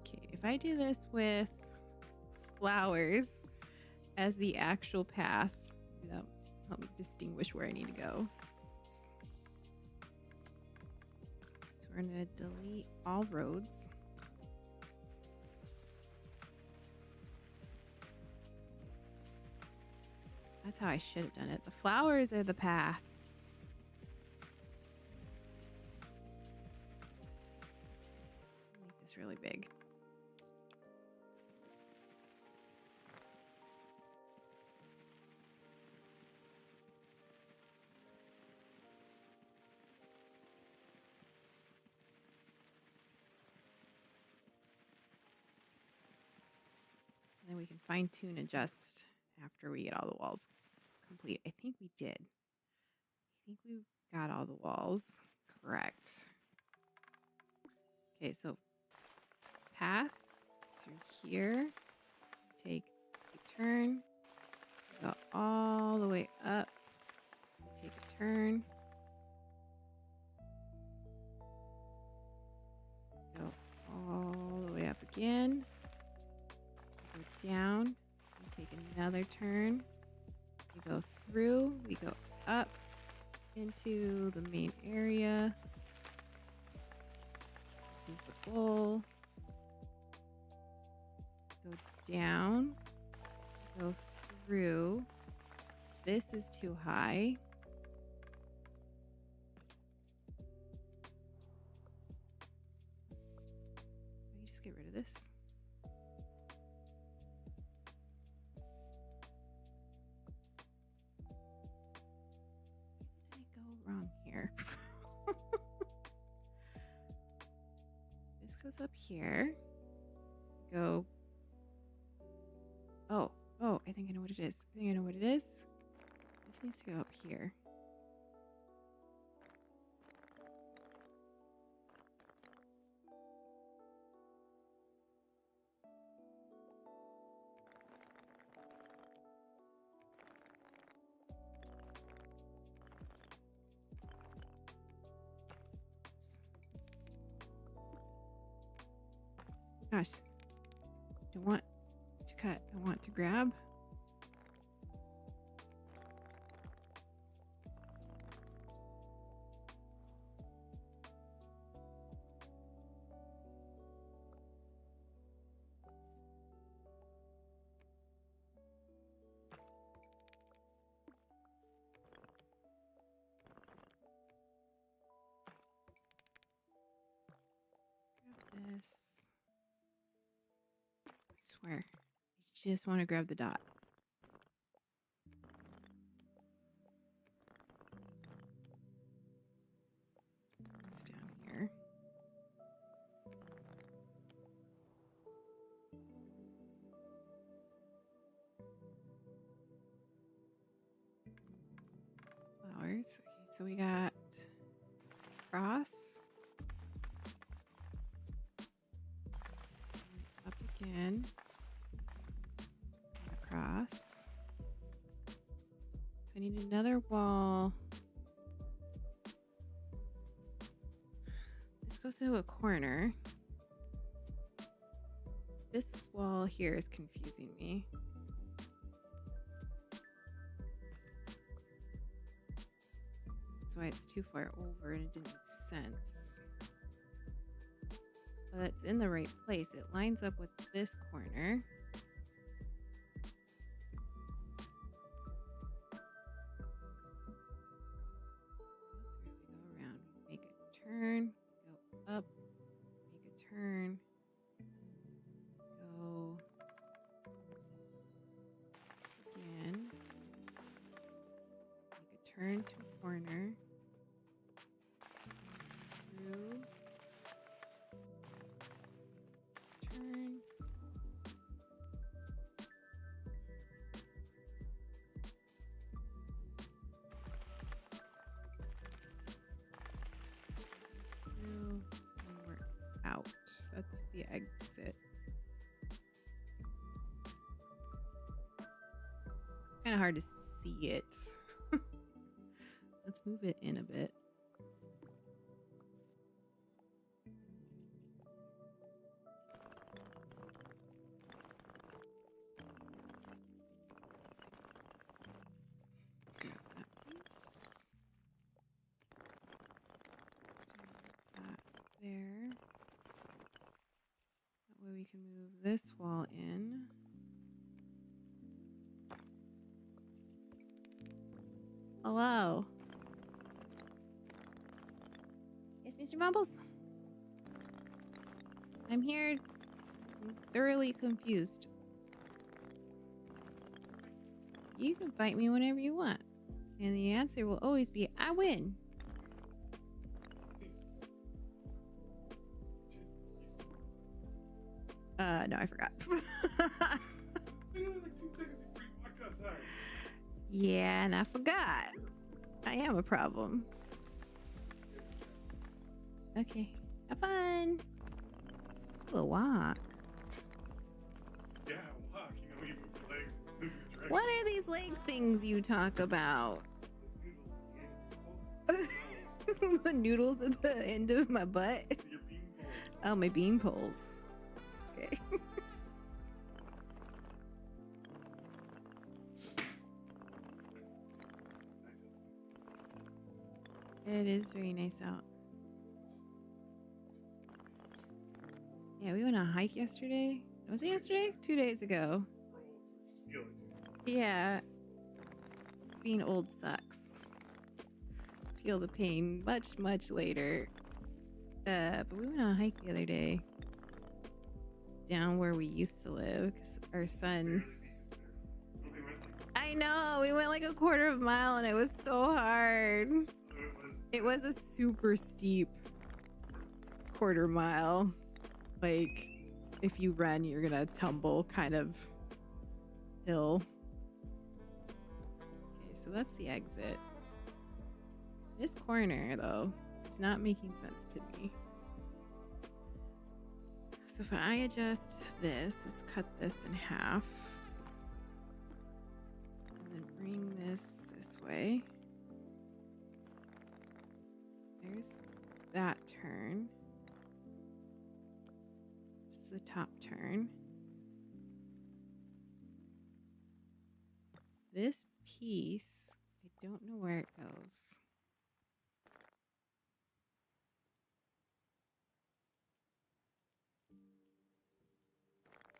Okay, if I do this with flowers as the actual path, that'll help me distinguish where I need to go. So we're going to delete all roads. That's how I should have done it. The flowers are the path. Make this really big. And then we can fine tune adjust after we get all the walls complete. I think we did. I think we got all the walls correct. Okay, so path through here. Take a turn. Go all the way up. Take a turn. Go all the way up again. Go down. We take another turn. We go through. We go up into the main area. This is the goal. Go down. Go through. This is too high. Let me just get rid of this. Where did I go wrong here? This goes up here. Go. Oh, I think I know what it is. This needs to go up here. Gosh, don't want to cut. I want to grab. Grab this. I swear, I just want to grab the dot. It's down here. Flowers. Okay, so we got cross. Up again. Across. So I need another wall. This goes to a corner. This wall here is confusing me. That's why it's too far over and it didn't make sense. But it's in the right place. It lines up with this corner. We go around, make a turn, go up, make a turn, go again, make a turn to a corner, through, turn, through, and we're out. That's the exit. Kind of hard to see it. Let's move it in a bit. Grab that piece. Do that there. That way we can move this wall in. Hello. Yes, Mr. Mumbles. I'm here. I'm thoroughly confused. You can fight me whenever you want. And the answer will always be, I win. No, I forgot. outside. Yeah, and I forgot. I am a problem. Okay. Have fun. Ooh, a walk. Yeah, walk. You know, you move your legs, move your direction. What are these leg things you talk about? The noodles at the end of my butt? Your bean poles. Oh, my bean poles. Okay. It is very nice out. Yeah, we went on a hike yesterday. Was it yesterday? 2 days ago. We're old, so we just feel it. Yeah. Being old sucks. Feel the pain much, much later. But we went on a hike the other day. Down where we used to live. Because our son... I know! We went like a quarter of a mile and it was so hard. It was a super steep quarter mile. Like, if you run, you're gonna tumble kind of hill. Okay, so that's the exit. This corner, though, is not making sense to me. So if I adjust this, let's cut this in half. And then bring this way. There's that turn. This is the top turn. This piece, I don't know where it goes.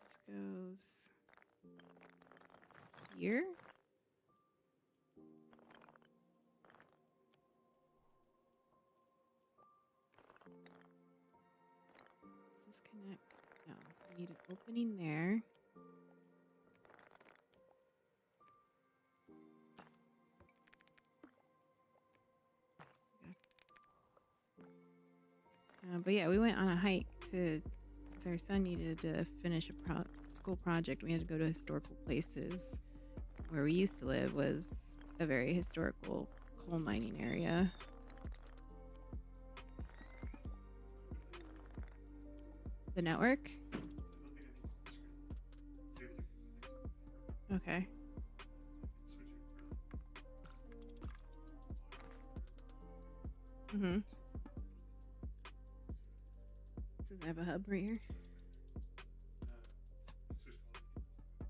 This goes here. Does this connect? No, we need an opening there. But yeah, we went on a hike because our son needed to finish a school project. We had to go to historical places. Where we used to live was a very historical coal mining area. The network? Okay. Mm-hmm. So I have a hub right here.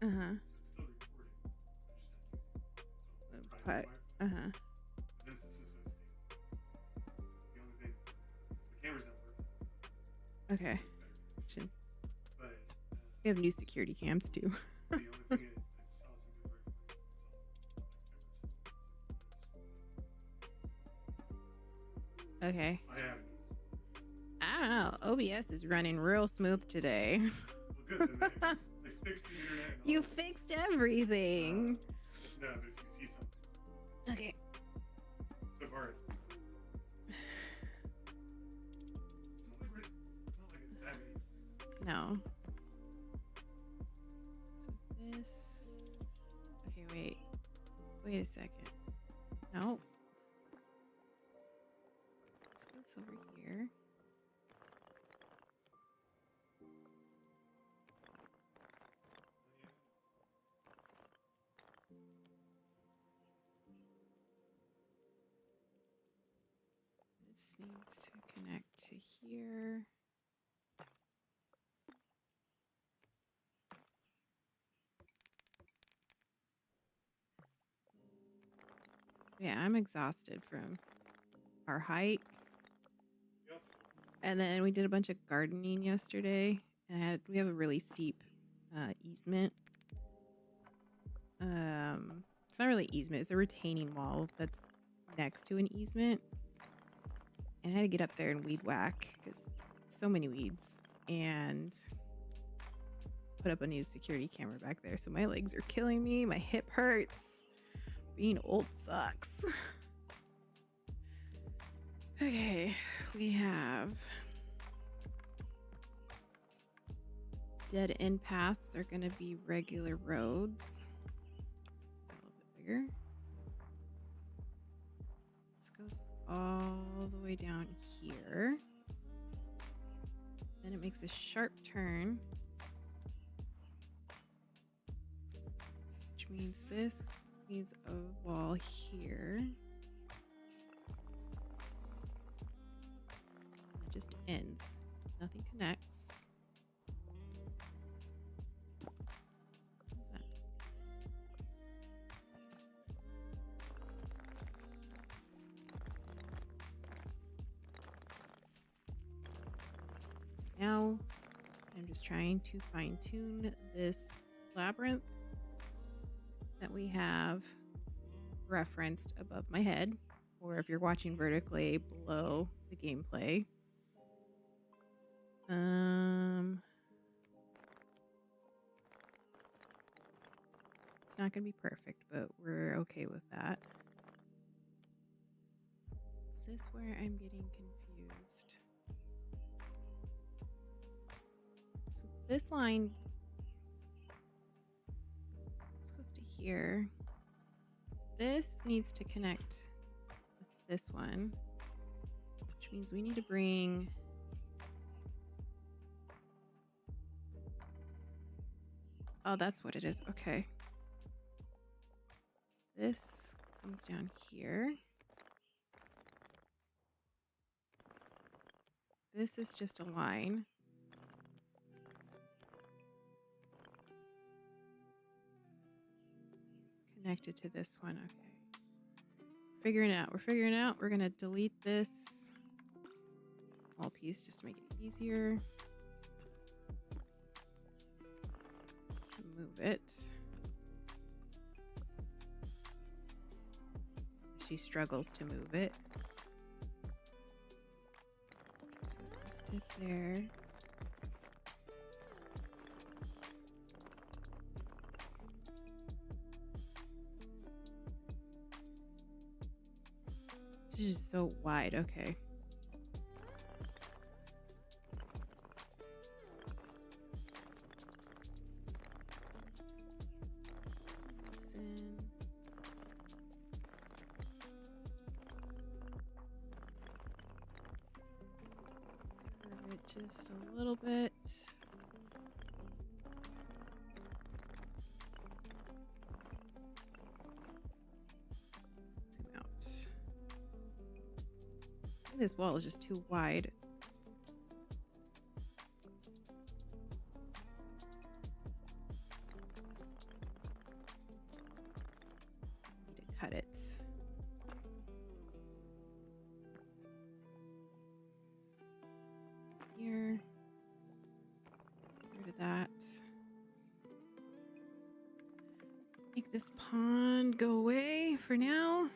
Uh-huh. So it's still recording. I'm just not using it. So Uh-huh. since this is so stable, the only thing, the cameras don't work. Okay. It's better. But We have new security cams too. the only thing it's also good working with is all like Okay. I have I don't know. OBS is running real smooth today. well, good. Then they fixed the internet. And all You that. fixed everything. No, but if you see something, Okay. so far it's not like it's that many. No. So this. Okay, wait. Wait a second. No. So it's over here. This needs to connect to here. Yeah, I'm exhausted from our hike. And then we did a bunch of gardening yesterday. And we have a really steep easement. It's not really easement, it's a retaining wall that's next to an easement. And I had to get up there and weed whack because so many weeds. And put up a new security camera back there. So my legs are killing me. My hip hurts. Being old sucks. Okay, we have dead end paths are going to be regular roads. bigger. This goes all the way down here. Then it makes a sharp turn, which means this needs a wall here. It just ends. Nothing connects. What is that? Now I'm just trying to fine-tune this labyrinth that we have referenced above my head, or if you're watching vertically, below the gameplay. It's not going to be perfect, but we're okay with that. Is this where I'm getting confused? So this line goes to here. This needs to connect with this one, which means we need to bring oh, that's what it is. Okay. This comes down here. This is just a line. Connected to this one. Okay. Figuring it out. We're figuring it out. We're going to delete this small piece just to make it easier to move it. She struggles to move it. Okay, so just it there. This is just so wide. Okay. Just a little bit. Zoom out. I think this wall is just too wide. Need to cut it. Here. Get rid of that. Make this pond go away for now.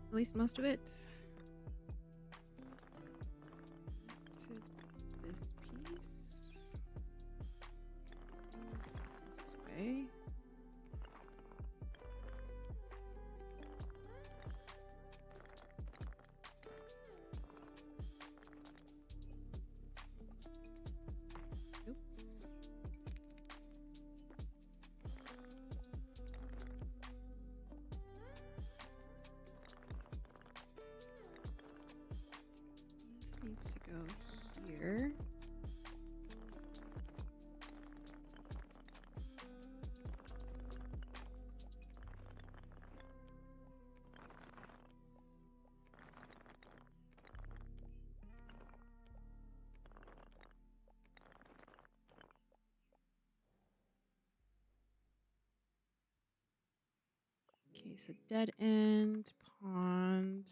At least most of it. To this piece. This way. Oops. This needs to go here. Okay, so dead end, pond.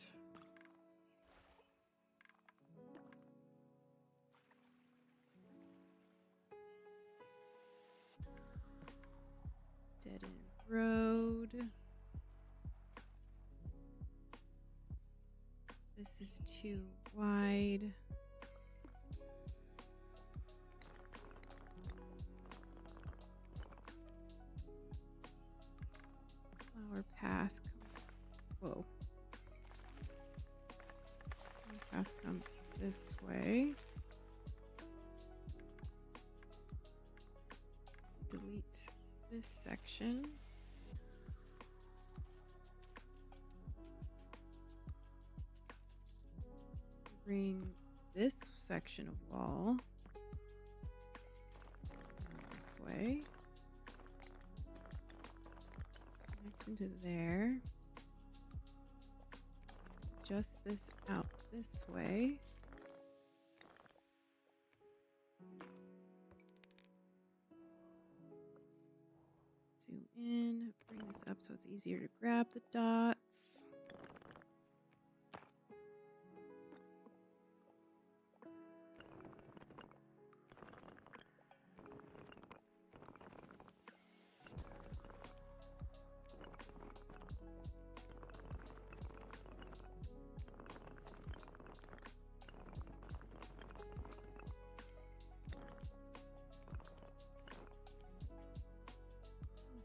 Dead end road. This is too wide. Flower path comes. Whoa. Flower path comes this way. Delete this section. bring this section of wall this way. Connect into there. Adjust this out this way. Zoom in, bring this up so it's easier to grab the dots.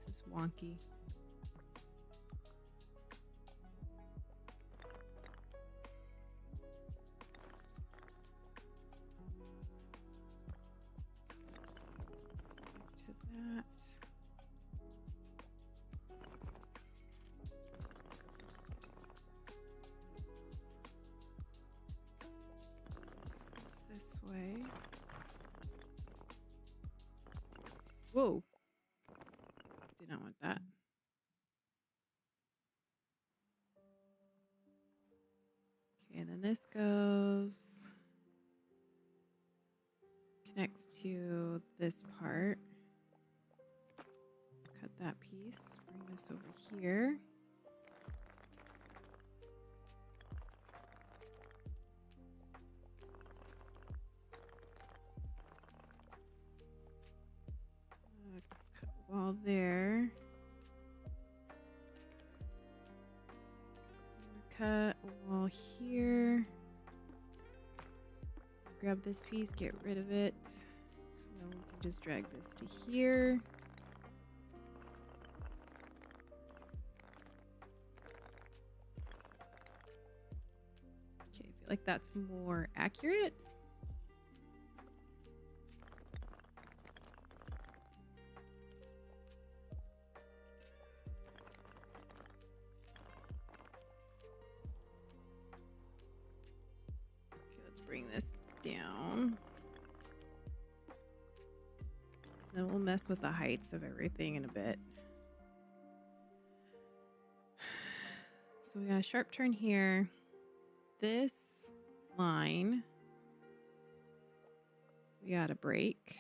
This is wonky. Back to that. So it's this way. Whoa. Did not want that. Okay, and then this goes, connects to this part. Cut that piece, bring this over here. Cut wall there. Cut a wall here. Grab this piece, get rid of it. So then we can just drag this to here. Okay, I feel like that's more accurate. Okay, let's bring this down. Then we'll mess with the heights of everything in a bit. So we got a sharp turn here. This line, we gotta break.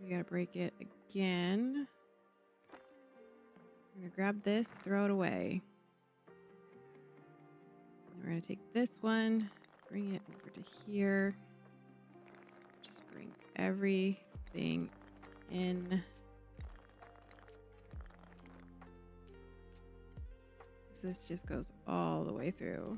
We gotta break it again. We're gonna grab this, throw it away. And we're gonna take this one, bring it over to here. Just bring everything in. So this just goes all the way through.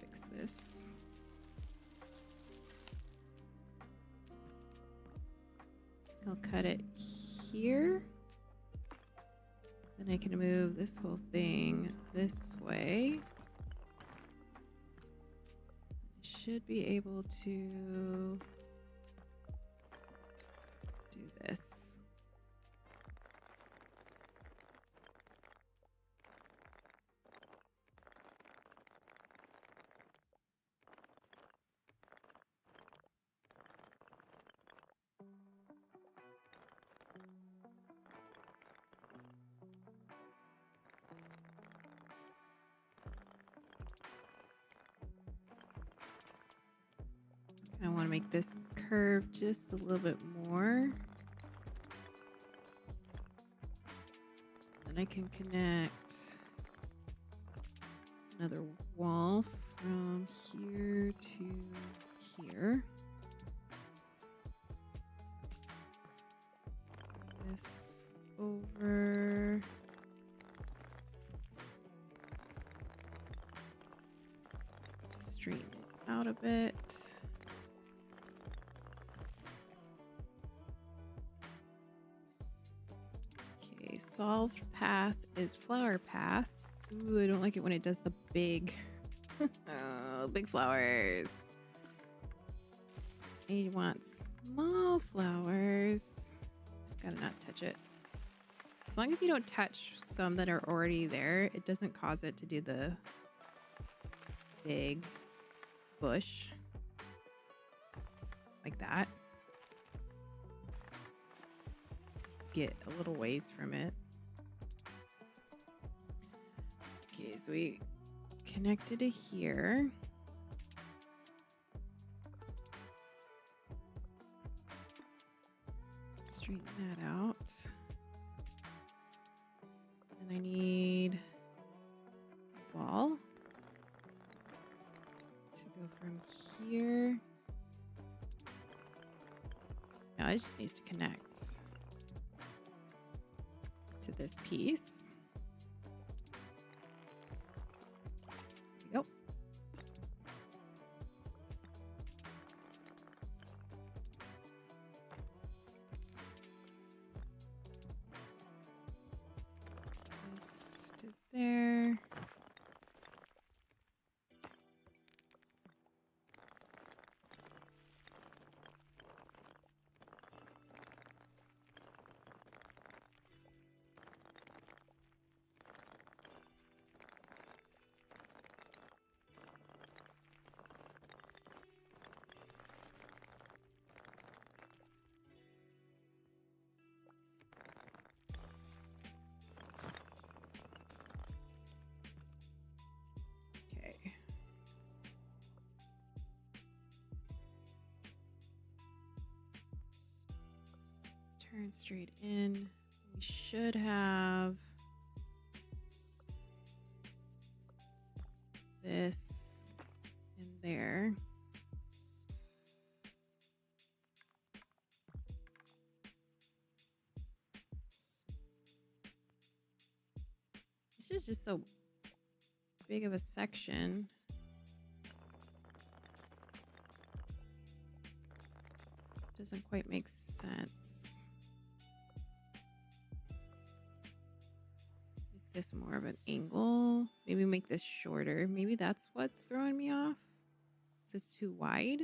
Fix this. I'll cut it here. Then I can move this whole thing this way. Should be able to do this. I want to make this curve just a little bit more. Then I can connect another wall from here to here. This over. Just straighten it out a bit. Solved path is flower path. Ooh, I don't like it when it does the big Oh, big flowers. I want small flowers. Just gotta not touch it. As long as you don't touch some that are already there, it doesn't cause it to do the big bush like that. Get a little ways from it. Okay, so we connected to here. Straighten that out. And I need a wall to go from here. No, it just needs to connect to this piece. Yep. Just it there. Okay. Turn straight in. We should have this in there. This is just so big of a section. Doesn't quite make sense. Make this more of an angle. Maybe make this shorter. Maybe that's what's throwing me off. So it's too wide.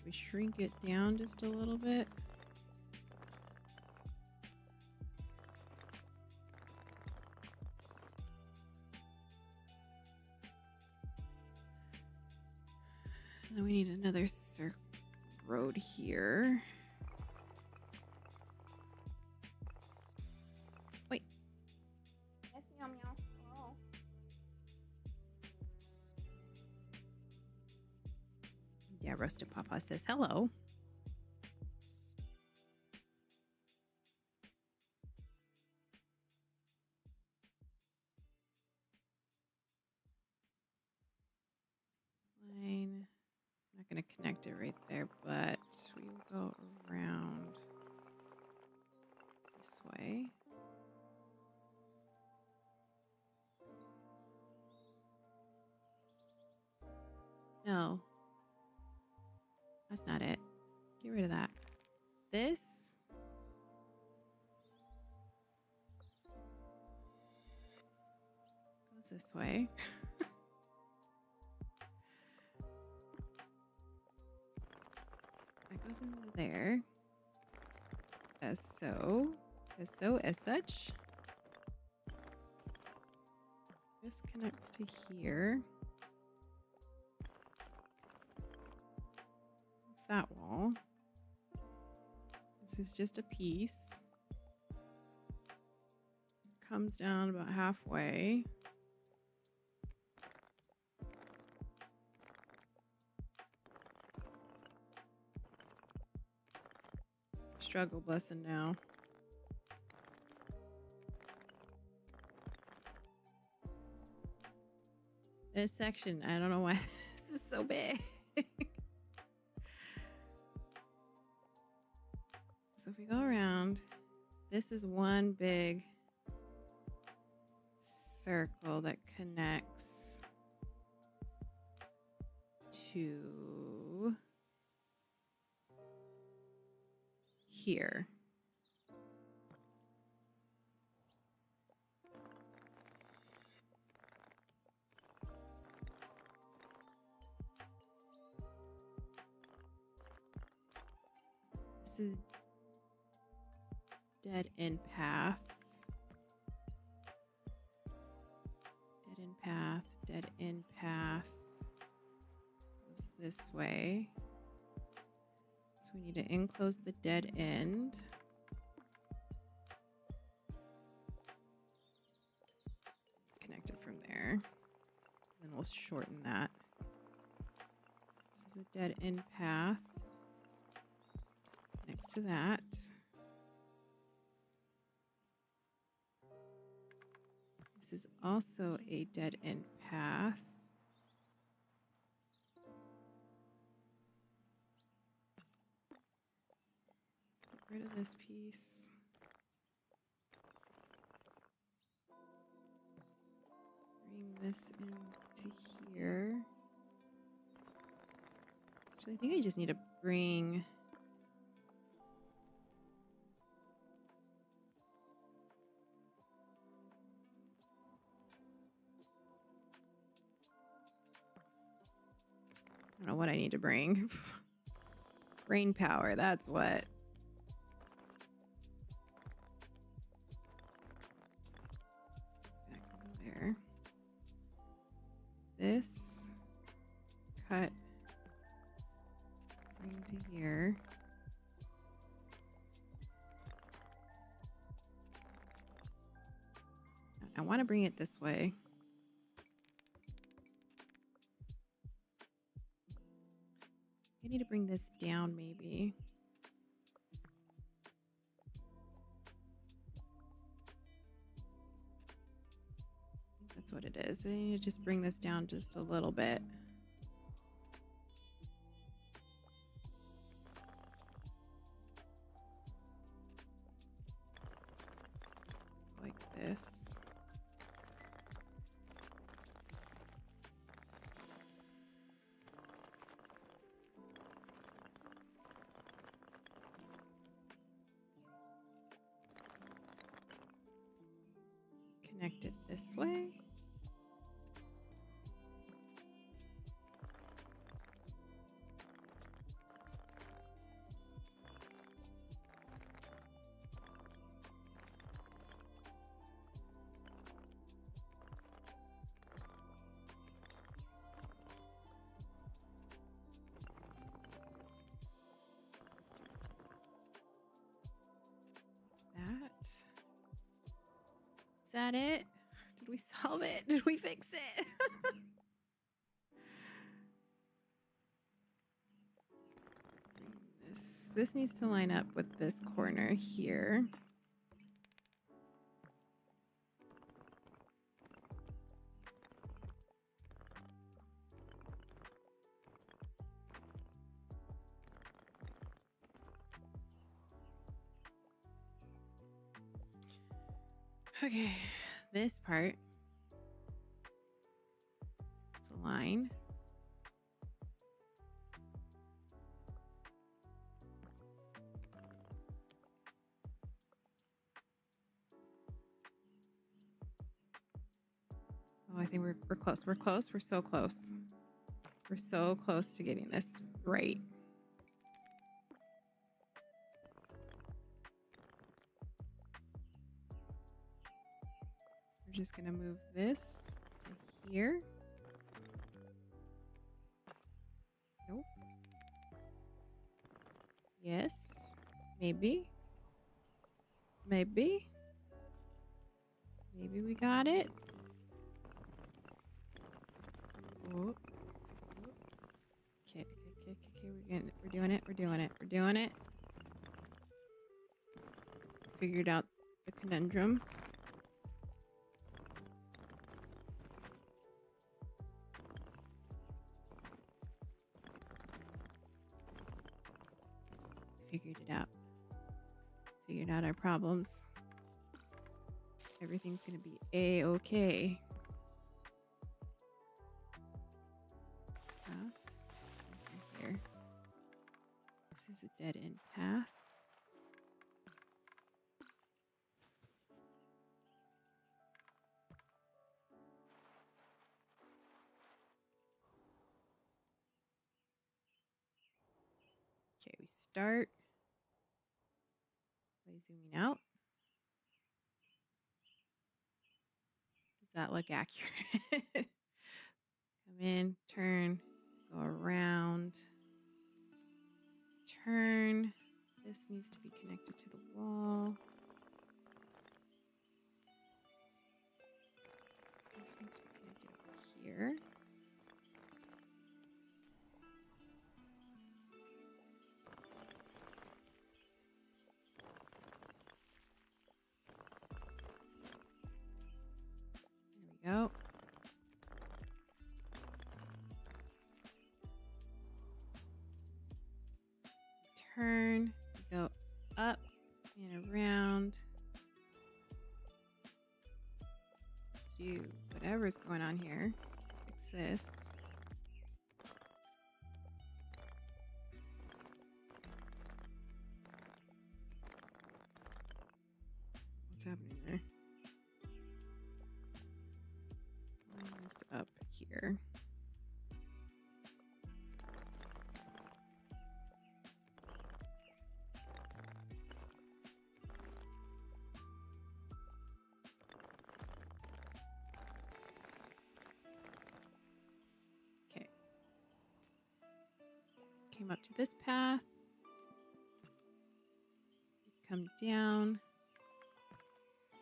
We shrink it down just a little bit. And then we need another road here. Wait. Yes, meow meow. Oh. Yeah, Roasted Papa says hello. Line. I'm not going to connect it right there, but we will go around this way. No, that's not it. Get rid of that. This. Goes this way. That goes into there. As so. As such. This connects to here. What's that wall? This is just a piece. Comes down about halfway. Struggle busing now. This section, I don't know why this is so big. So if we go around, this is one big circle that connects to here. This is dead end path. Dead end path. Dead end path. Goes this way. So we need to enclose the dead end. Connect it from there. Then we'll shorten that. This is a dead end path. Next to that. This is also a dead end path. Get rid of this piece. Bring this into here. Actually, I think I just need to bring... I don't know what I need to bring. Brain power, that's what. Back over there. This. Cut. Bring to here. I want to bring it this way. I need to bring this down, maybe. I think that's what it is. I need to just bring this down just a little bit. Like this. Connect it this way. Is that it? Did we solve it? Did we fix it? This needs to line up with this corner here. Okay, this part, it's a line. Oh, I think we're close. We're close. We're so close. We're so close to getting this right. We're just gonna move this to here. Nope. Yes. Maybe. Maybe. Maybe we got it. Oh. Okay. We're doing it. Figured out the conundrum. Figured out our problems. Everything's gonna be A-okay. Here. This is a dead end path. Okay, we start by zooming out. Does that look accurate? Come in, turn, go around, turn. This needs to be connected to the wall. This needs to be connected over here. There we go. Turn, go up and around. Do whatever's going on here. Fix this. What's happening there? Line this up here. Okay. Came up to this path. Come down.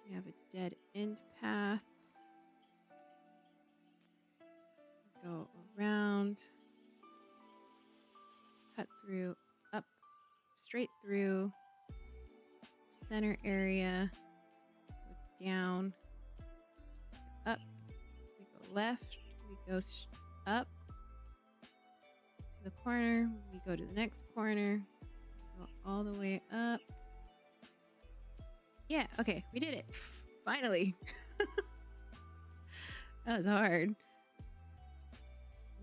We have a dead end path. Go around. Cut through, up, straight through. Center area. Go down. Up. We go left. We go up to the corner. We go to the next corner. Go all the way up. Yeah, okay, we did it. Finally. That was hard.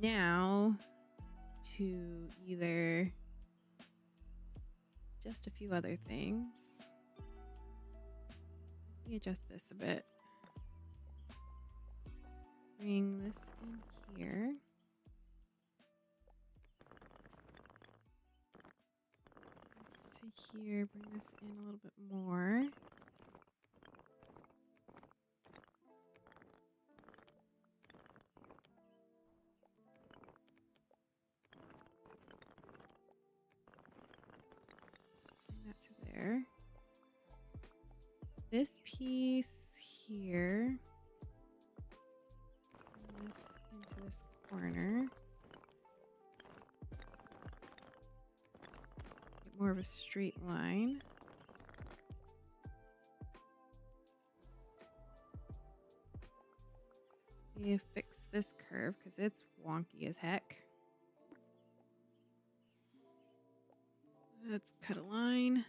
Now, to either just a few other things. Let me adjust this a bit. Bring this in here. This to here. Bring this in a little bit more. That to there. This piece here. Bring this into this corner. Get more of a straight line. You fix this curve because it's wonky as heck. Let's cut a line.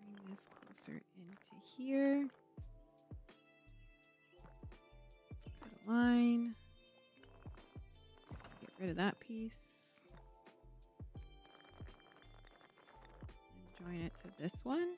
Bring this closer into here. Let's cut a line. Get rid of that piece. And join it to this one.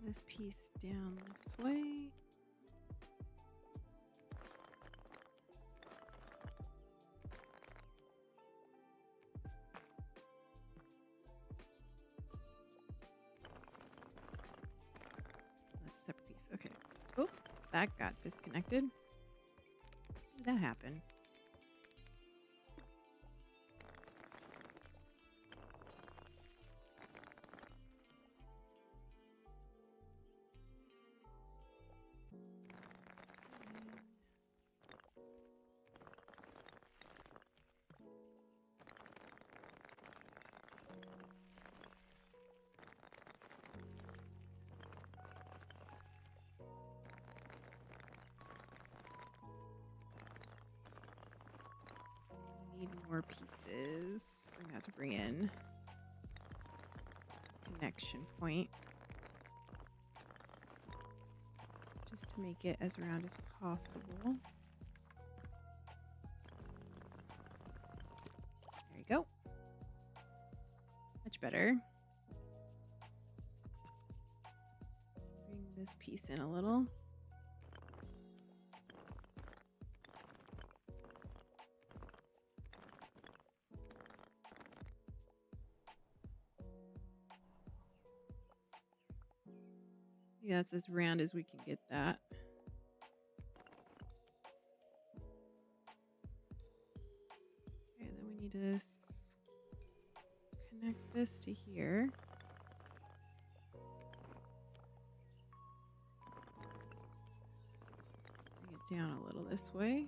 This piece down this way. That's a separate piece. Okay. Oh, that got disconnected. How did that happen? Need more pieces. I got to bring in connection point. just to make it as round as possible. There you go. Much better. Bring this piece in a little. Yeah, that's as round as we can get that. Okay, then we need to connect this to here. Bring it down a little this way.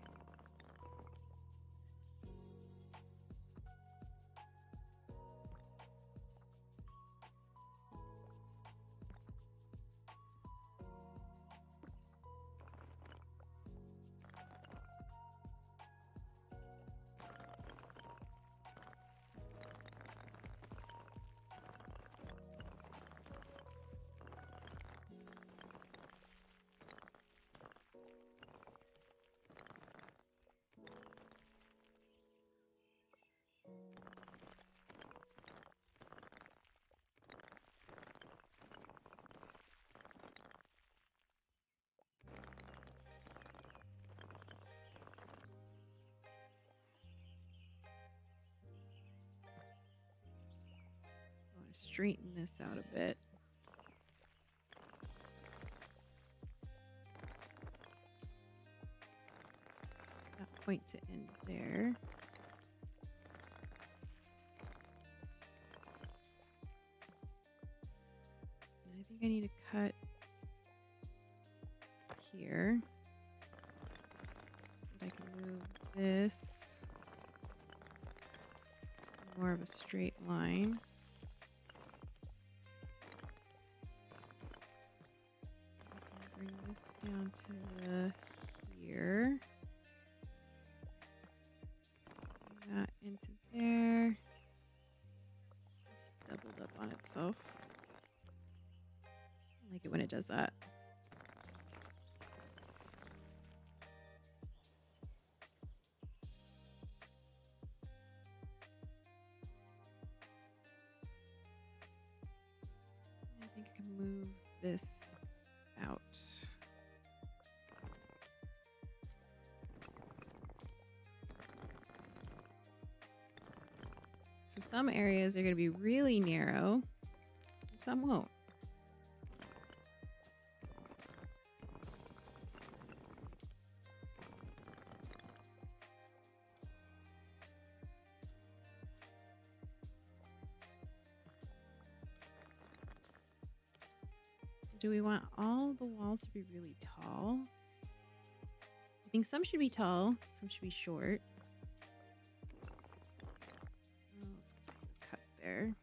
I want to straighten this out a bit. That point to end there. And I think I need to cut here so that I can move this more of a straight line. I can bring this down to here. Bring that into there. It's doubled up on itself. I like it when it does that. I think I can move this out. So some areas are going to be really narrow, and some won't. Do we want all the walls to be really tall? I think some should be tall, some should be short. Oh, let's cut there.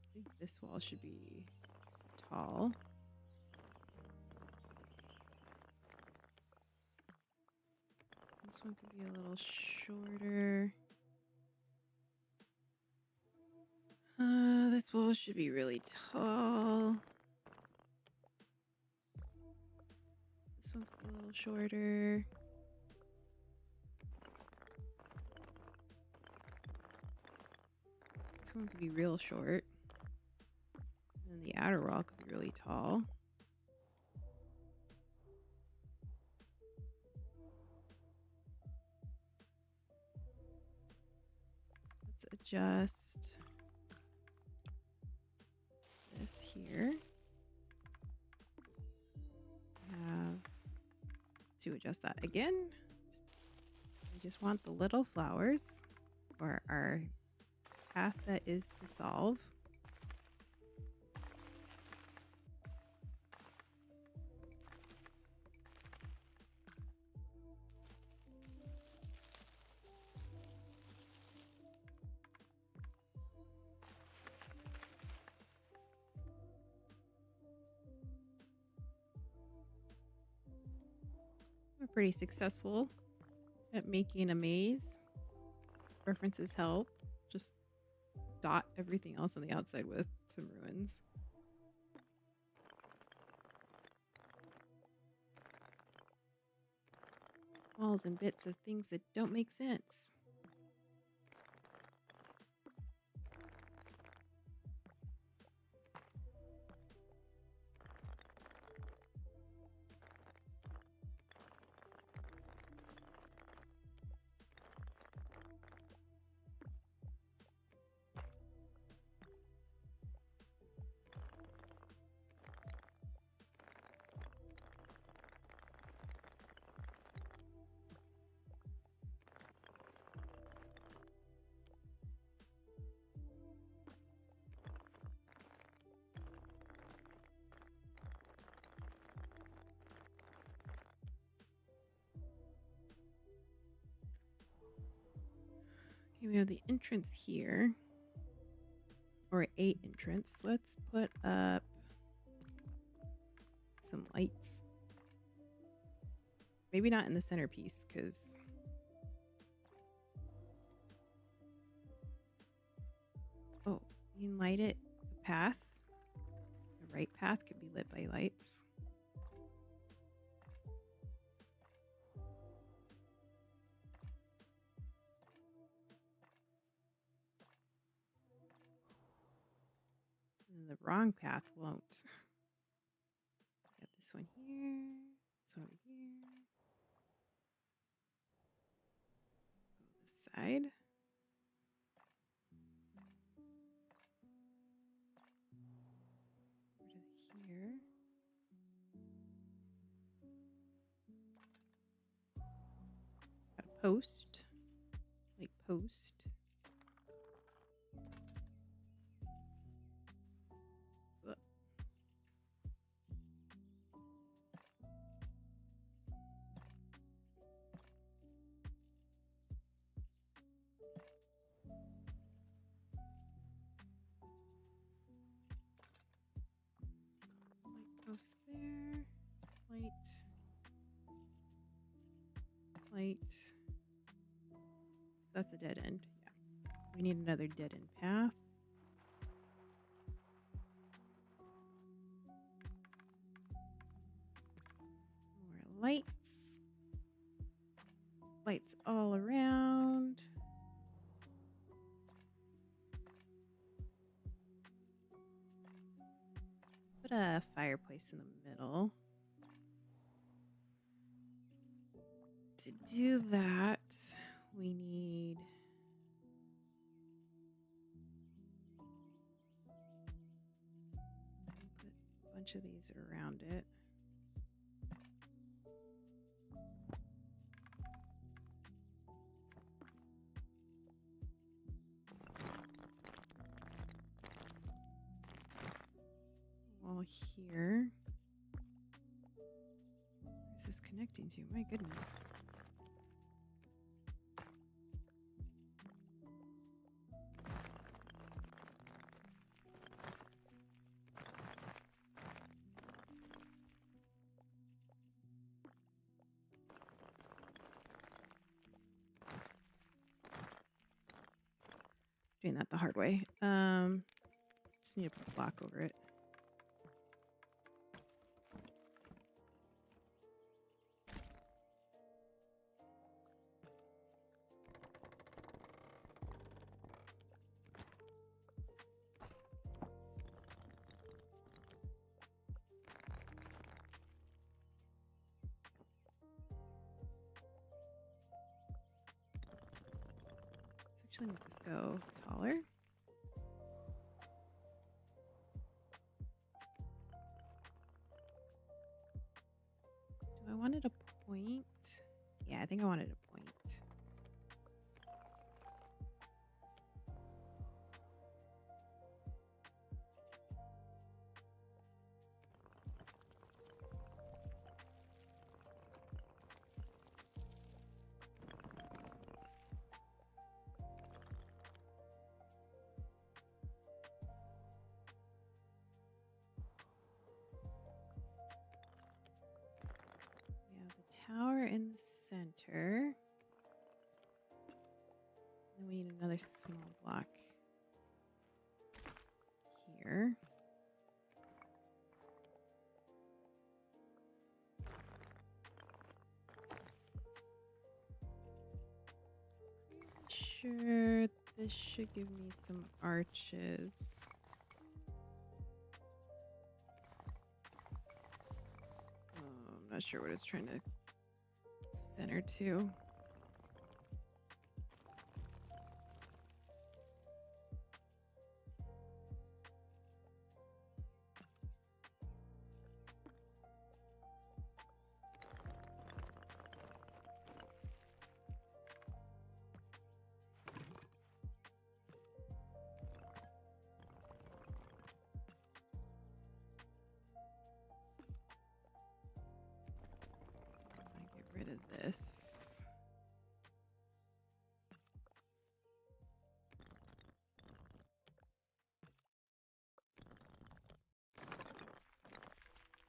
I think this wall should be tall. This one could be a little shorter. This wall should be really tall. This one could be a little shorter. This one could be real short. And then the outer wall could be really tall. Let's adjust this here. Have to adjust that again. We just want the little flowers for our path that is the solve. We're pretty successful at making a maze. References help. Just dot everything else on the outside with some ruins. Walls and bits of things that don't make sense. Okay, we have the entrance here. Or a entrance. Let's put up some lights. Maybe not in the centerpiece, because oh, you can light it a path. The right path could be lit by lights. And the wrong path won't. Got this one here, this one over here. Go this side. Over to here. Got a post. Light post. Ugh. Light post there. Light. Light. That's a dead end. Yeah. We need another dead end path. More lights. Lights all around. Put a fireplace in the middle. To do that, we need put a bunch of these around it. Wall here. Where is this connecting to? My goodness. Doing that the hard way. Just need to put a block over it. Let's actually make this go taller. Do I want it a point? Yeah, I think I wanted a point. Tower in the center. Then we need another small block here. Sure, this should give me some arches. I'm not sure what it's trying to center to. Rid of this.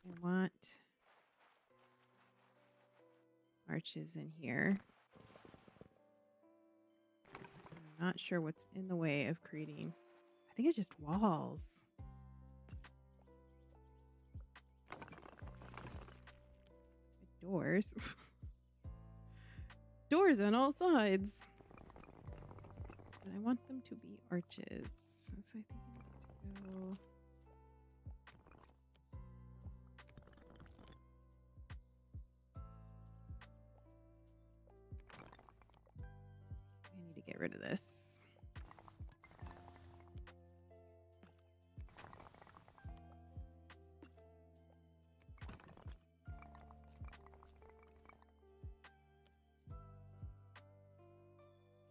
I want arches in here. I'm not sure what's in the way of creating. I think it's just walls. Doors. Doors on all sides. But I want them to be arches. So I think I need to go. I need to get rid of this.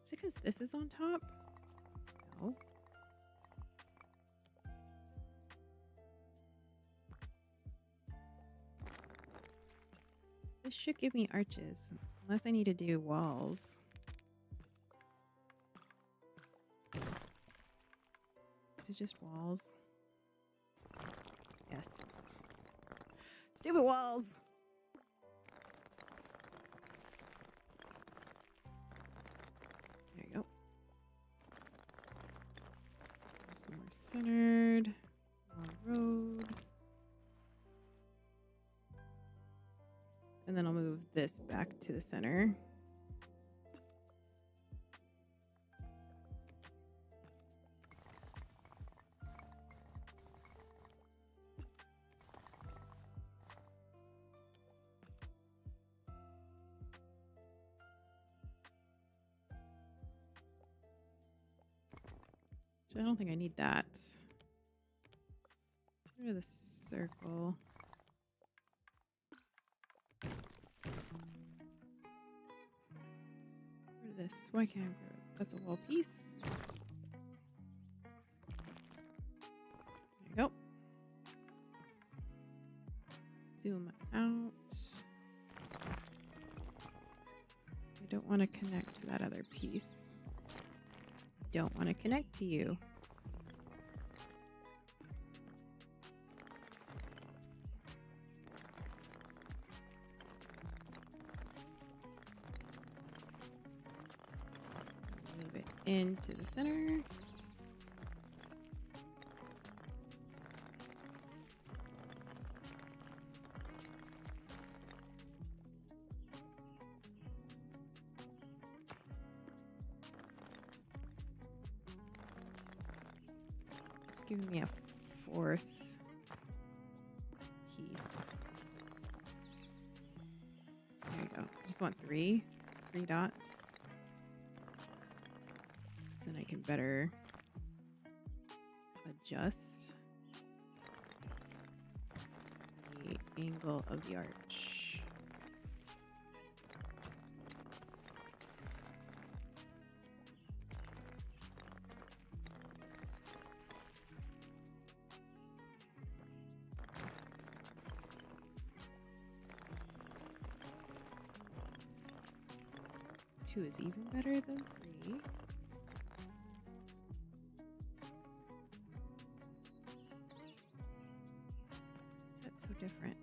Is it because this is on top? No. This should give me arches, unless I need to do walls. Is it just walls? Yes. Stupid walls! There you go. This more centered. More road. And then I'll move this back to the center. I don't think I need that. Get rid of the circle. Get rid of this. Why can't I get rid of it? That's a wall piece. There you go. Zoom out. I don't want to connect to that other piece. Don't want to connect to you. Move it into the center. Giving me a fourth piece. There you go. I just want three dots. So then I can better adjust the angle of the arch. Two is even better than three. Is that so different?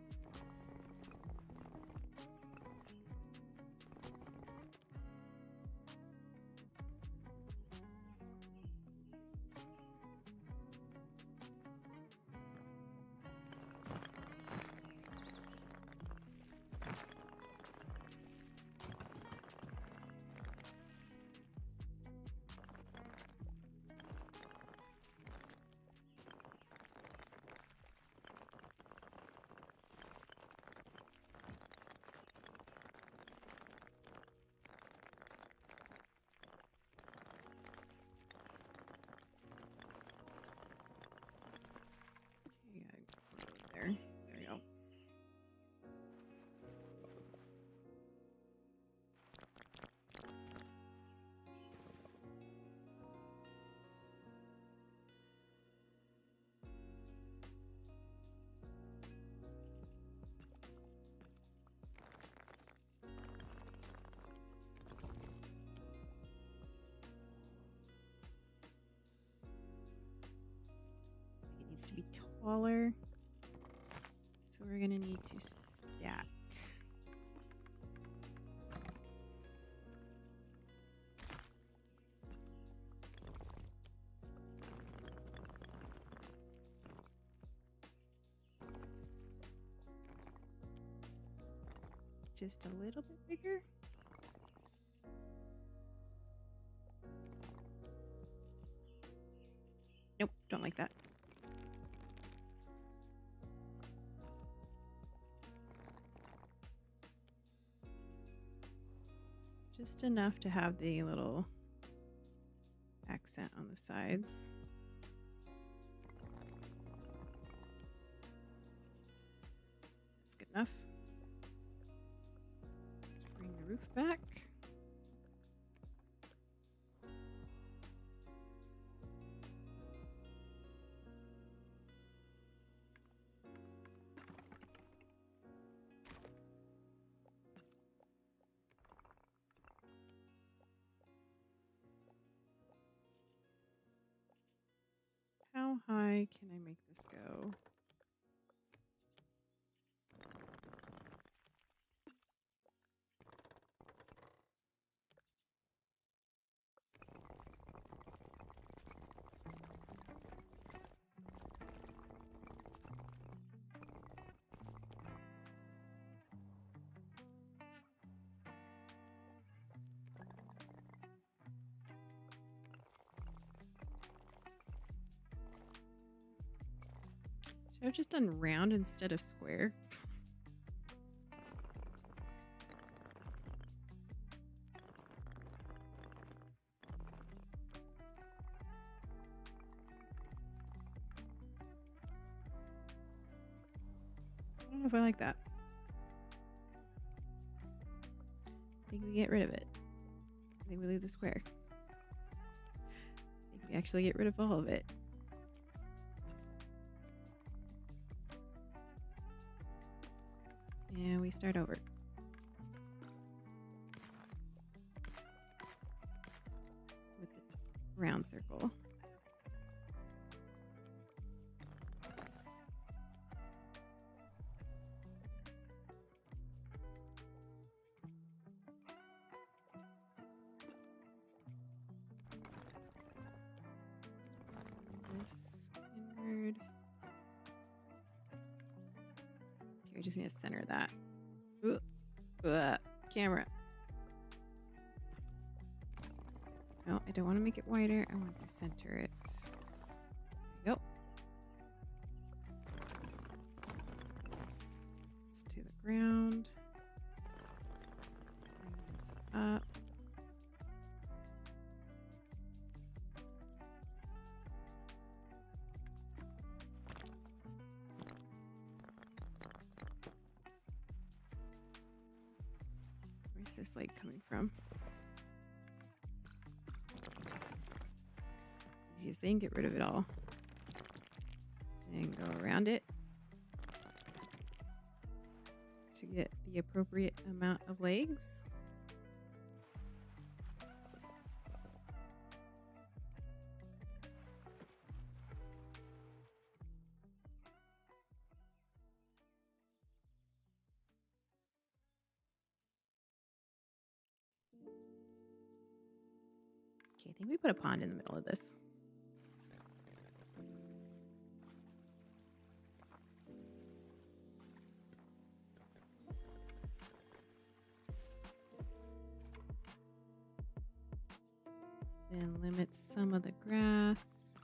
taller. So we're going to need to stack. Just a little bit bigger. Nope, don't like that. Just enough to have the little accent on the sides. That's good enough. Let's bring the roof back. How high can I make this go? Should I have just done round instead of square? I don't know if I like that. I think we get rid of it. I think we leave the square. I think we actually get rid of all of it. And we start over. With the round circle. This inward. Okay, we just need to center that. Camera. No, I don't want to make it wider. I want to center it. There we go. It's to the ground. Bring this up. Where's this light coming from? Easiest thing, get rid of it all. And go around it to get the appropriate amount of legs. Okay, I think we put a pond in the middle of this. Then limit some of the grass,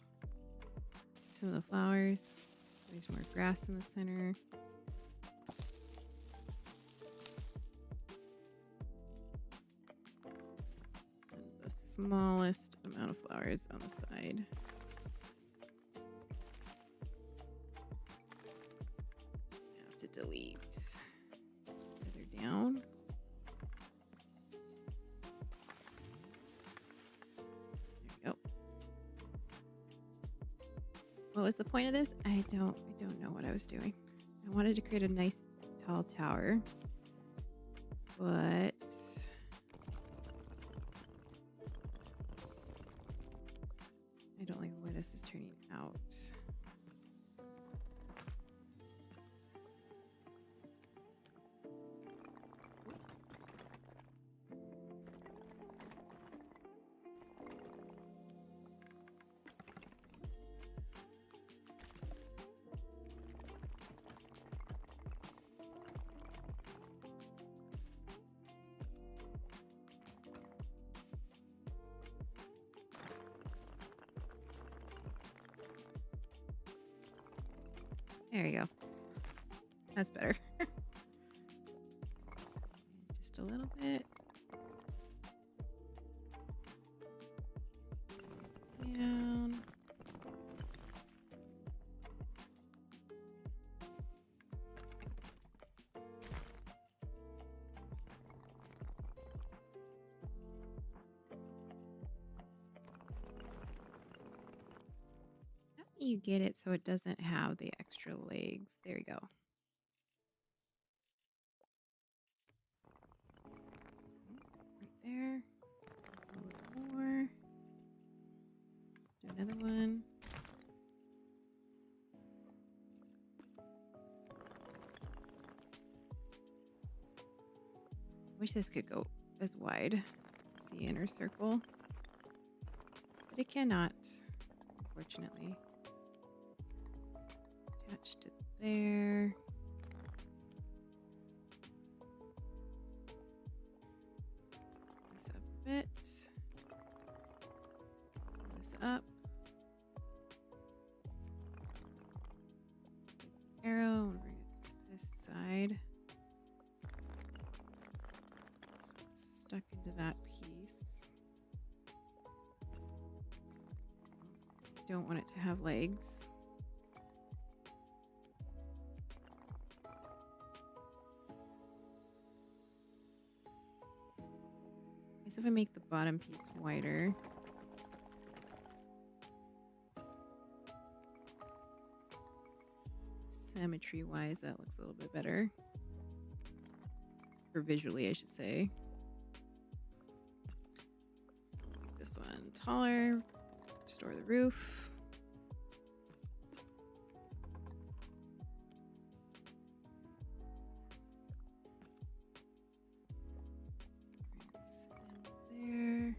some of the flowers. So there's more grass in the center. And the smallest amount of flowers on the side. I have to delete further down. What was the point of this? I don't know what I was doing. I wanted to create a nice tall tower, but I don't like the way this is turning out. There you go. That's better. Just a little bit. Down. How do you get it so it doesn't have the extra legs? There you go. Right there. A little more. Do another one. Wish this could go as wide as the inner circle, but it cannot, unfortunately. Attached it there. This up a bit. Pull this up. Arrow and bring it to this side. So it's stuck into that piece. Don't want it to have legs. Okay, so if I make the bottom piece wider, symmetry wise, that looks a little bit better. Or visually, I should say. Make this one taller. Restore the roof. Bring this in there.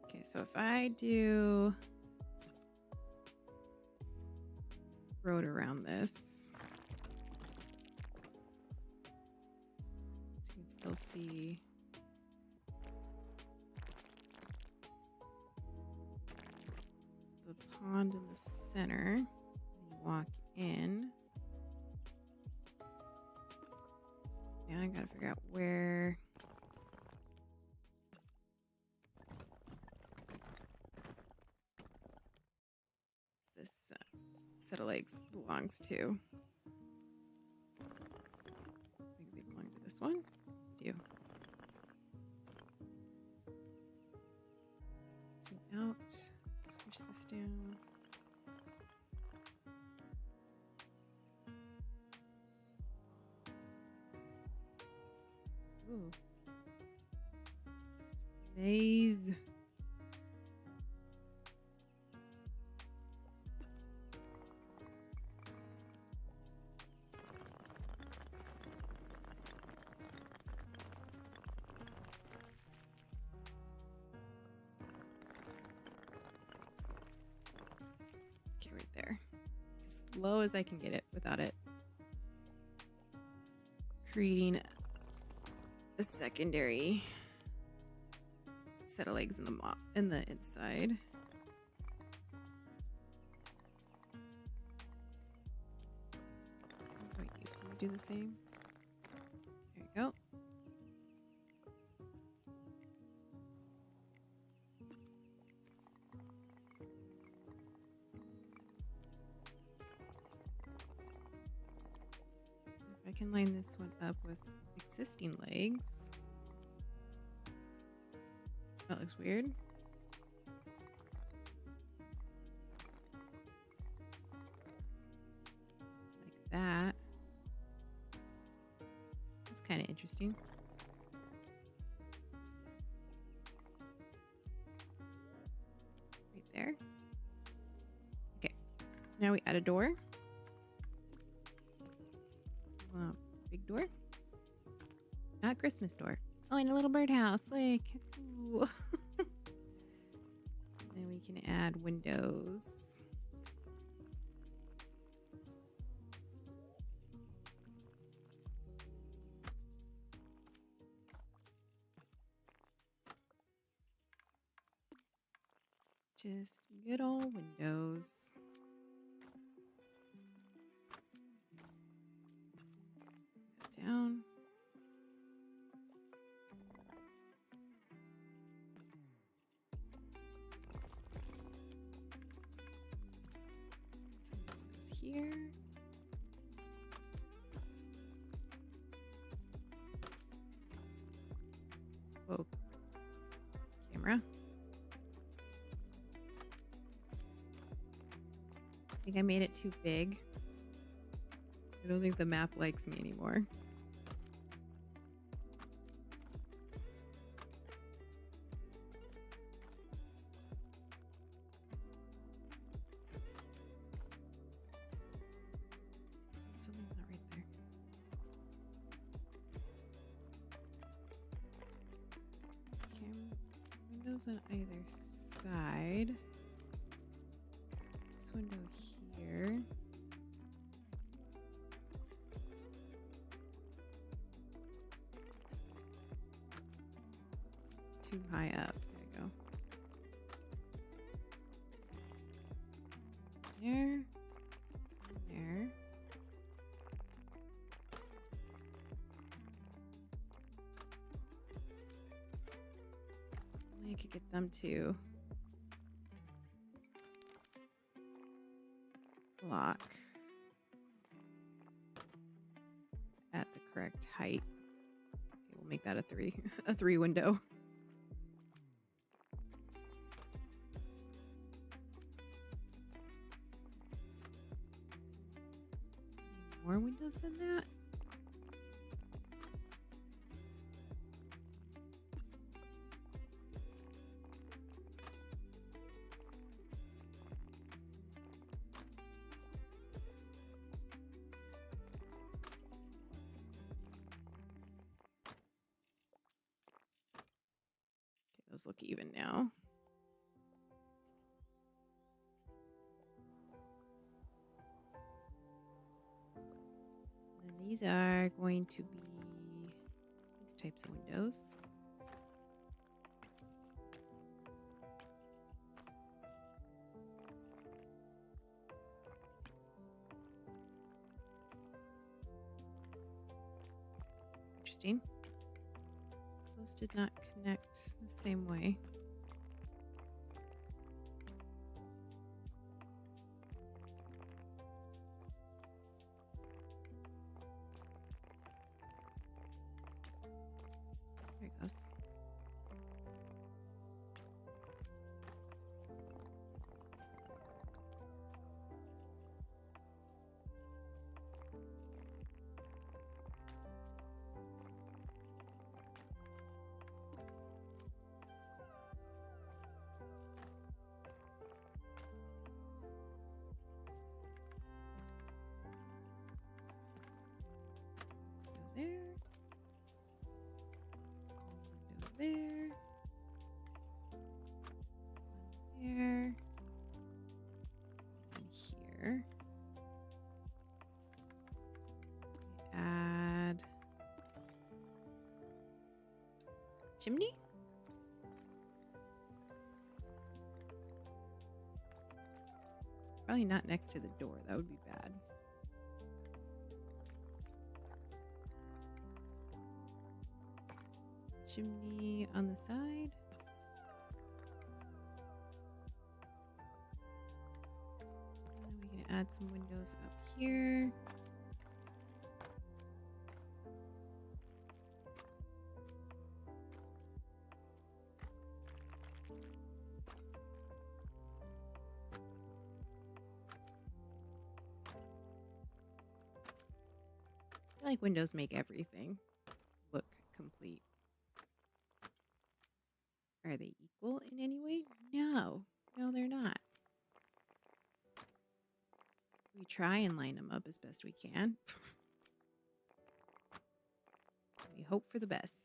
Okay, so if I do road around this, so you can still see the pond in the center. And you walk in. Now I gotta figure out where this set of legs belongs to. I think they belong to this one. Do. Zoom out. Squish this down. Ooh. Maze. Okay, right there. As low as I can get it without it creating a secondary set of legs in the inside. What about you? Can you do the same? There you go. If I can line this one up with existing legs. That looks weird. Like that. That's kind of interesting. Right there. Okay. Now we add a door. Big door. Not Christmas door. Oh, and a little birdhouse. Like, cool. Then we can add windows. Just good old windows. Go down. Some windows here. Whoa. Camera. I think I made it too big. I don't think the map likes me anymore. Something's not right there. Windows on either side. This window here. Too high up. There we go. There. There. I could get them to block at the correct height. Okay, we'll make that a 3, a 3 window. More windows than that? Those look even now. And these are going to be these types of windows. Interesting. Those did not connect the same way. There it goes. There. Window there. One there. And here. We add chimney. Probably not next to the door. That would be bad. Chimney on the side. And we can add some windows up here. I feel like windows make everything look complete. Are they equal in any way? No. No, they're not. We try and line them up as best we can. We hope for the best.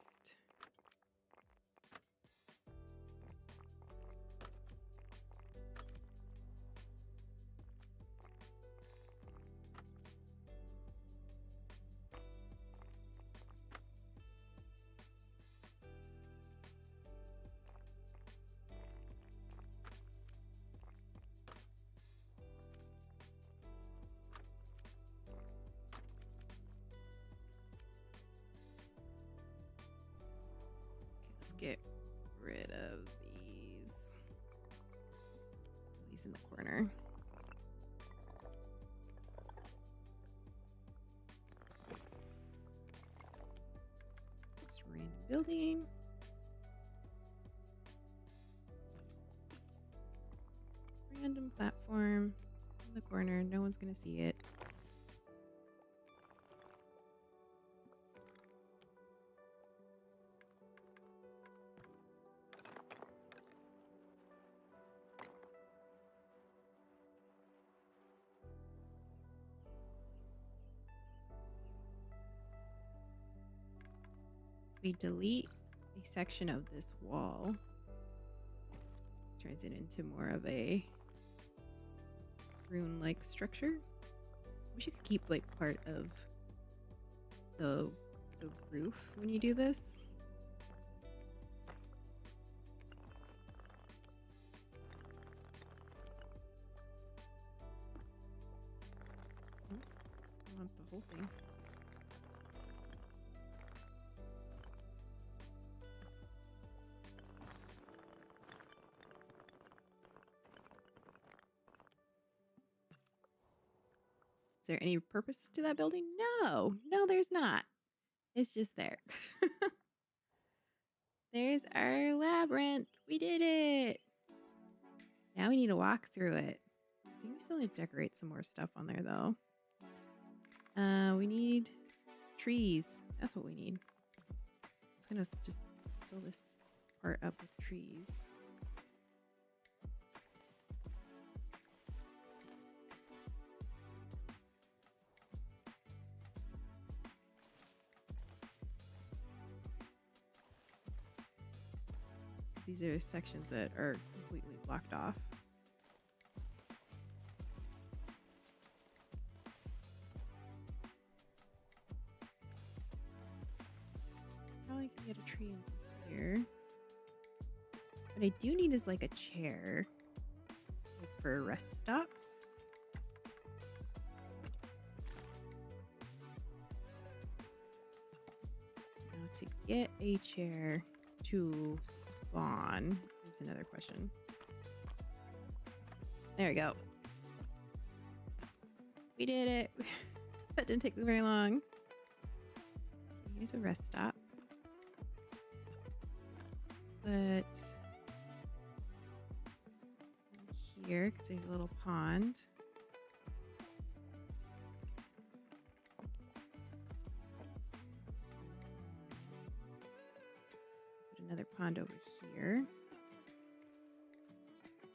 get rid of these. These in the corner. Just random building. Random platform in the corner. No one's gonna see it. We delete a section of this wall. Turns it into more of a rune-like structure. Wish you could keep like part of the roof when you do this. Oh, I want the whole thing. Is there any purpose to that building? No, there's not. It's just there. There's our labyrinth. We did it. Now we need to walk through it. I think we still need to decorate some more stuff on there though. We need trees. That's what we need. It's gonna just fill this part up with trees. These are sections that are completely blocked off. Probably can get a tree in here. What I do need is like a chair, like for rest stops. Now to get a chair to spawn is another question. There we go. We did it. That didn't take very long. Here's a rest stop. But here, because there's a little pond. Put another pond over here.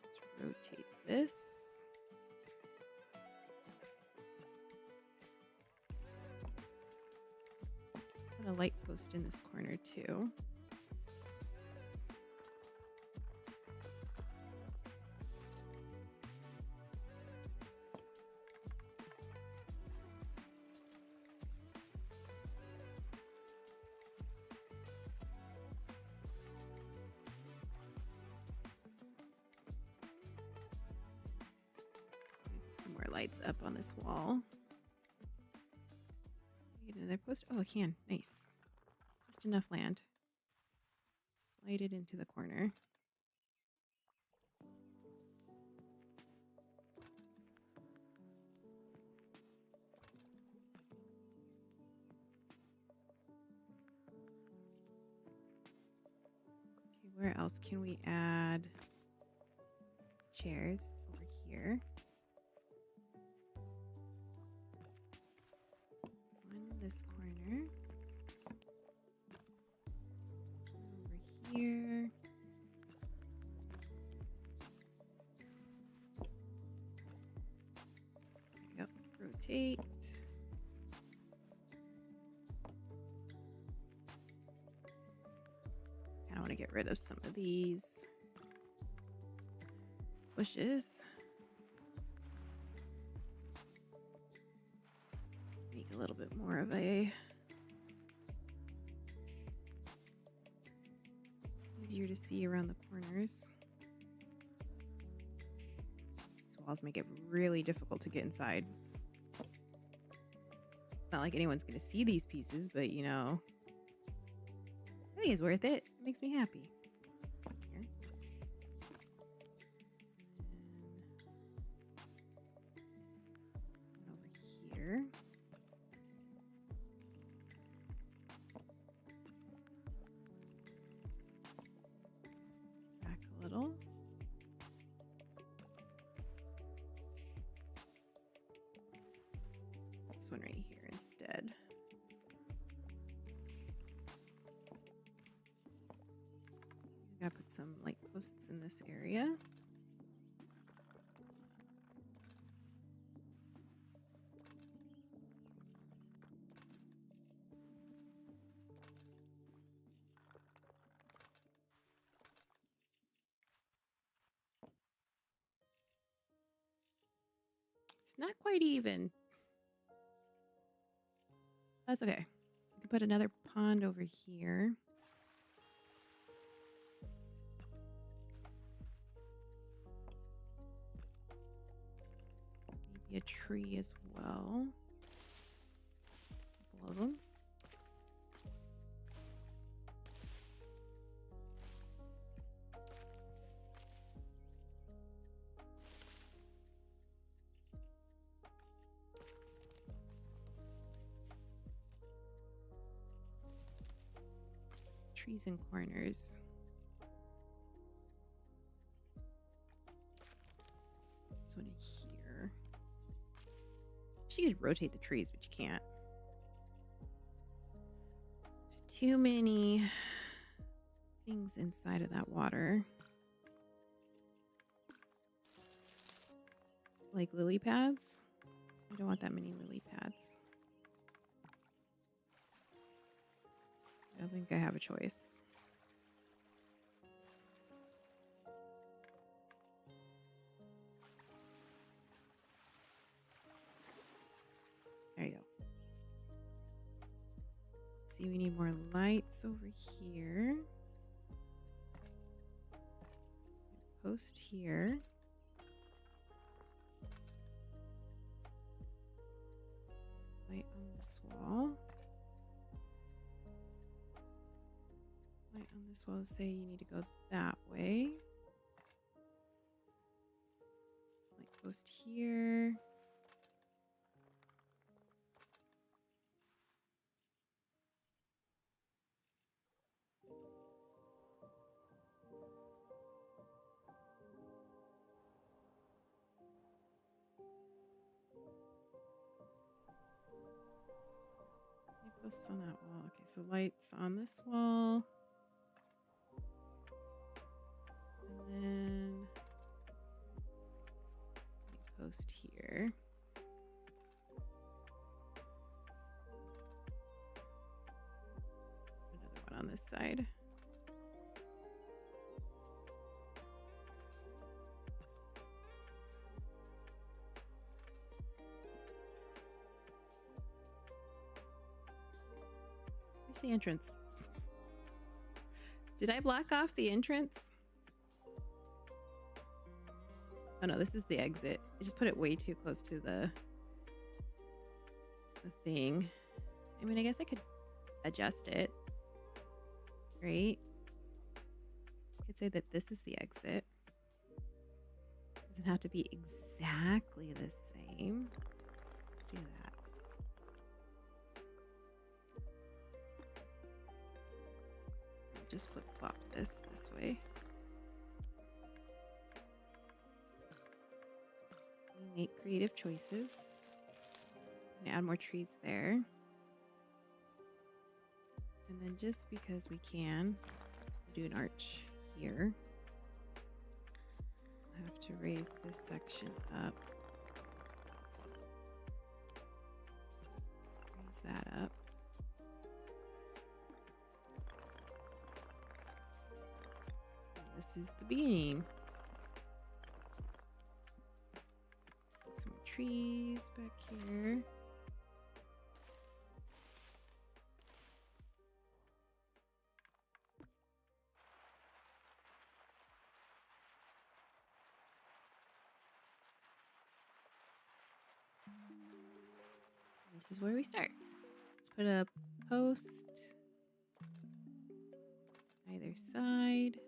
Let's rotate this. Put a light post in this corner too. Some more lights up on this wall. Get another post. Oh, I can. Nice. Just enough land. Slide it into the corner. Okay, where else can we add chairs? Over here. One in this corner. Over here. There we go. Rotate. I want to get rid of some of these bushes. Make a little bit more of a easier to see around the corners. These walls make it really difficult to get inside. Not like anyone's going to see these pieces, but you know, I think it's worth it. It makes me happy. Here. And over here. Back a little. This one right here instead. I gotta put some light posts in this area. It's not quite even. That's okay. We could put another pond over here. Maybe a tree as well. A couple of them. Trees and corners. This one in here. You could rotate the trees, but you can't. There's too many things inside of that water. Like lily pads. I don't want that many lily pads. I don't think I have a choice. There you go. Let's see, we need more lights over here. Post here. Light on this wall. Light on this wall to say you need to go that way. Light post here. Posts on that wall. Okay, so lights on this wall. And then post here. Another one on this side. The entrance. Did I block off the entrance? Oh no, this is the exit. I just put it way too close to the thing. I mean, I guess I could adjust it. Right? I could say that this is the exit. Doesn't have to be exactly the same. Let's do that. Just flip-flop this way. We make creative choices. And add more trees there. And then just because we can, do an arch here. I have to raise this section up. Raise that up. This is the beginning. Some more trees back here. This is where we start. Let's put a post. either side.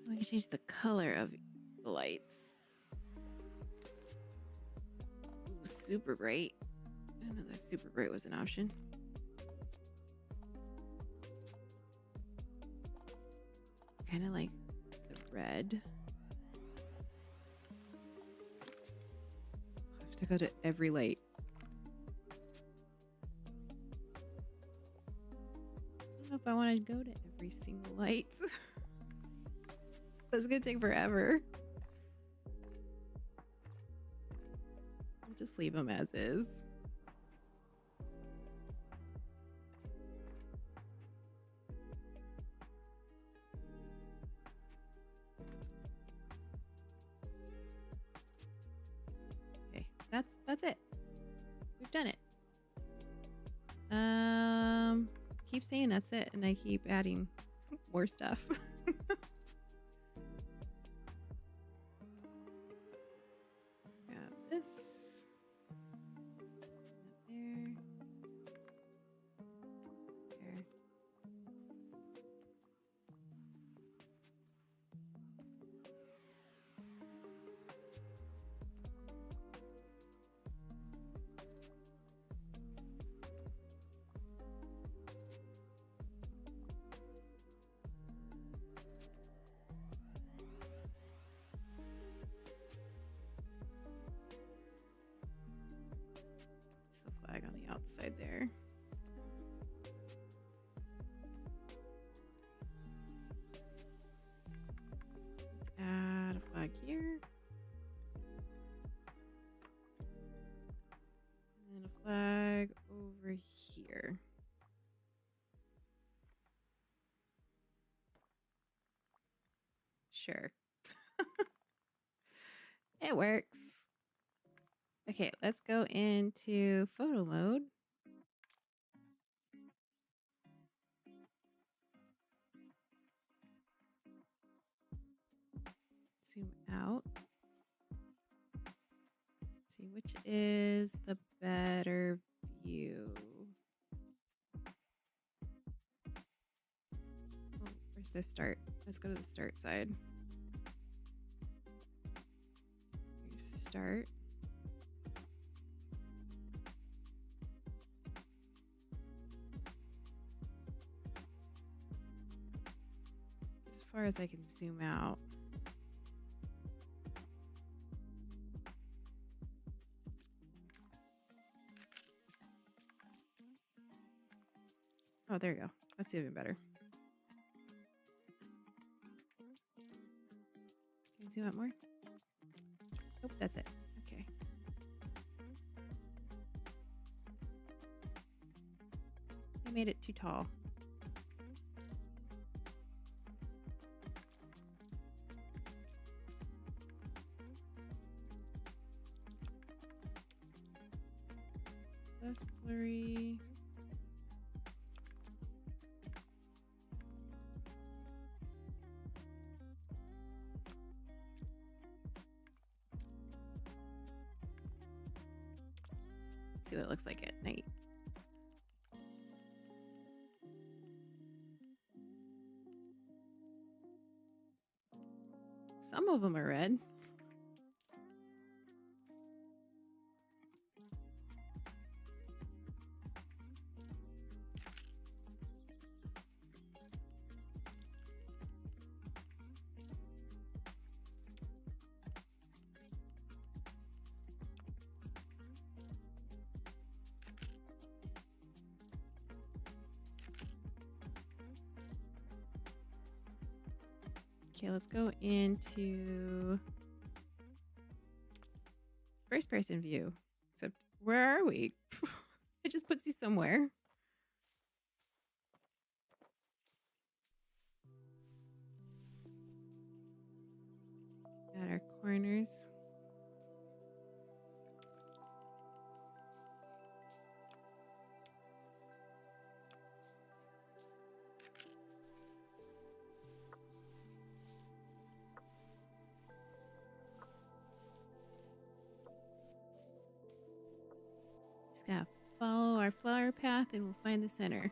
We can change the color of the lights. Ooh, super bright. I didn't know that super bright was an option. Kind of like the red. I have to go to every light. I don't know if I want to go to every single light. That's gonna take forever. I'll just leave them as is. Okay, that's it. We've done it. Keep saying that's it, and I keep adding more stuff. Got this. There. There. It's the flag on the outside there. Let's add a flag here. And then a flag over here. Sure. It works. Okay, let's go into photo mode. Zoom out. See which is the better view. Oh, where's the start? Let's go to the start side. Here's start. As far as I can zoom out. Oh, there you go. That's even better. Can you zoom out more? Nope, that's it. Okay. I made it too tall. Less blurry. See what it looks like at night. Some of them are red. Okay, let's go into first person view. Except, where are we? It just puts you somewhere. Got our corners. Just gotta follow our flower path and we'll find the center.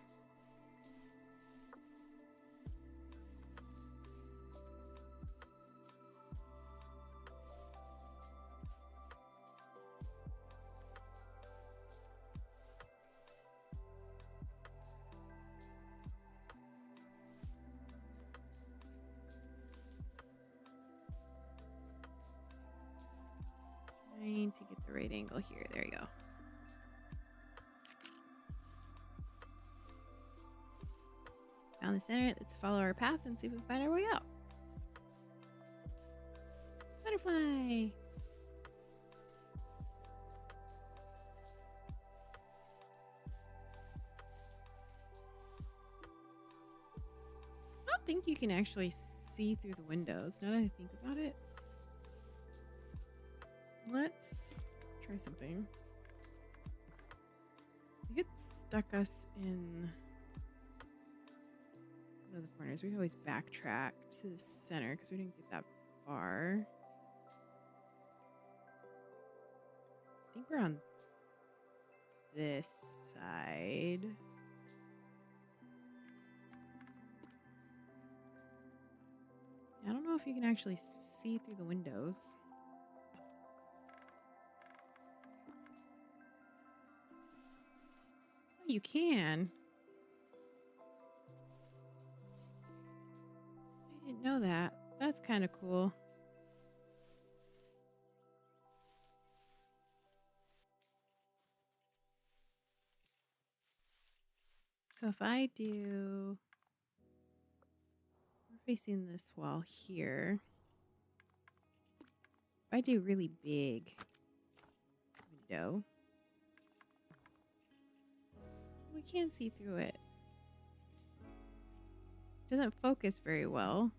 get the right angle here. There you go. Found the center. Let's follow our path and see if we can find our way out. Butterfly. I don't think you can actually see through the windows, now that I think about it. Let's try something. I think it stuck us in one of the corners. We always backtrack to the center because we didn't get that far. I think we're on this side. I don't know if you can actually see through the windows. Oh, you can. I didn't know that. That's kind of cool. So if I do, we're facing this wall here. If I do really big window, we can't see through it. Doesn't focus very well.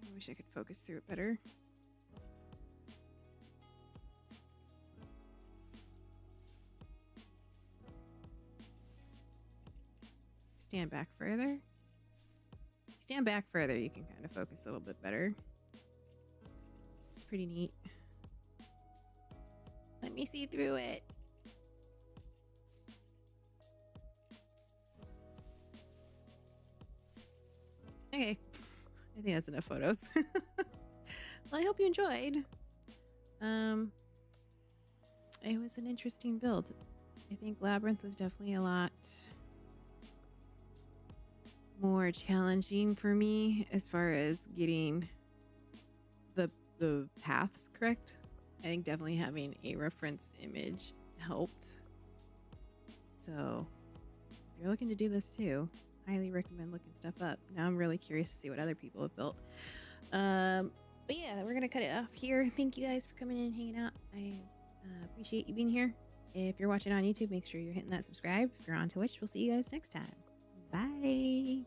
I wish I could focus through it better. Stand back further. Stand back further, you can kind of focus a little bit better. It's pretty neat. Let me see through it. Okay, I think that's enough photos. Well, I hope you enjoyed. It was an interesting build. I think Labyrinth was definitely a lot more challenging for me as far as getting the paths correct. I think definitely having a reference image helped. So if you're looking to do this too, highly recommend looking stuff up. Now I'm really curious to see what other people have built. But yeah, we're gonna cut it off here. Thank you guys for coming in and hanging out. I appreciate you being here. If you're watching on YouTube, make sure you're hitting that subscribe. If you're on Twitch, we'll see you guys next time. Bye.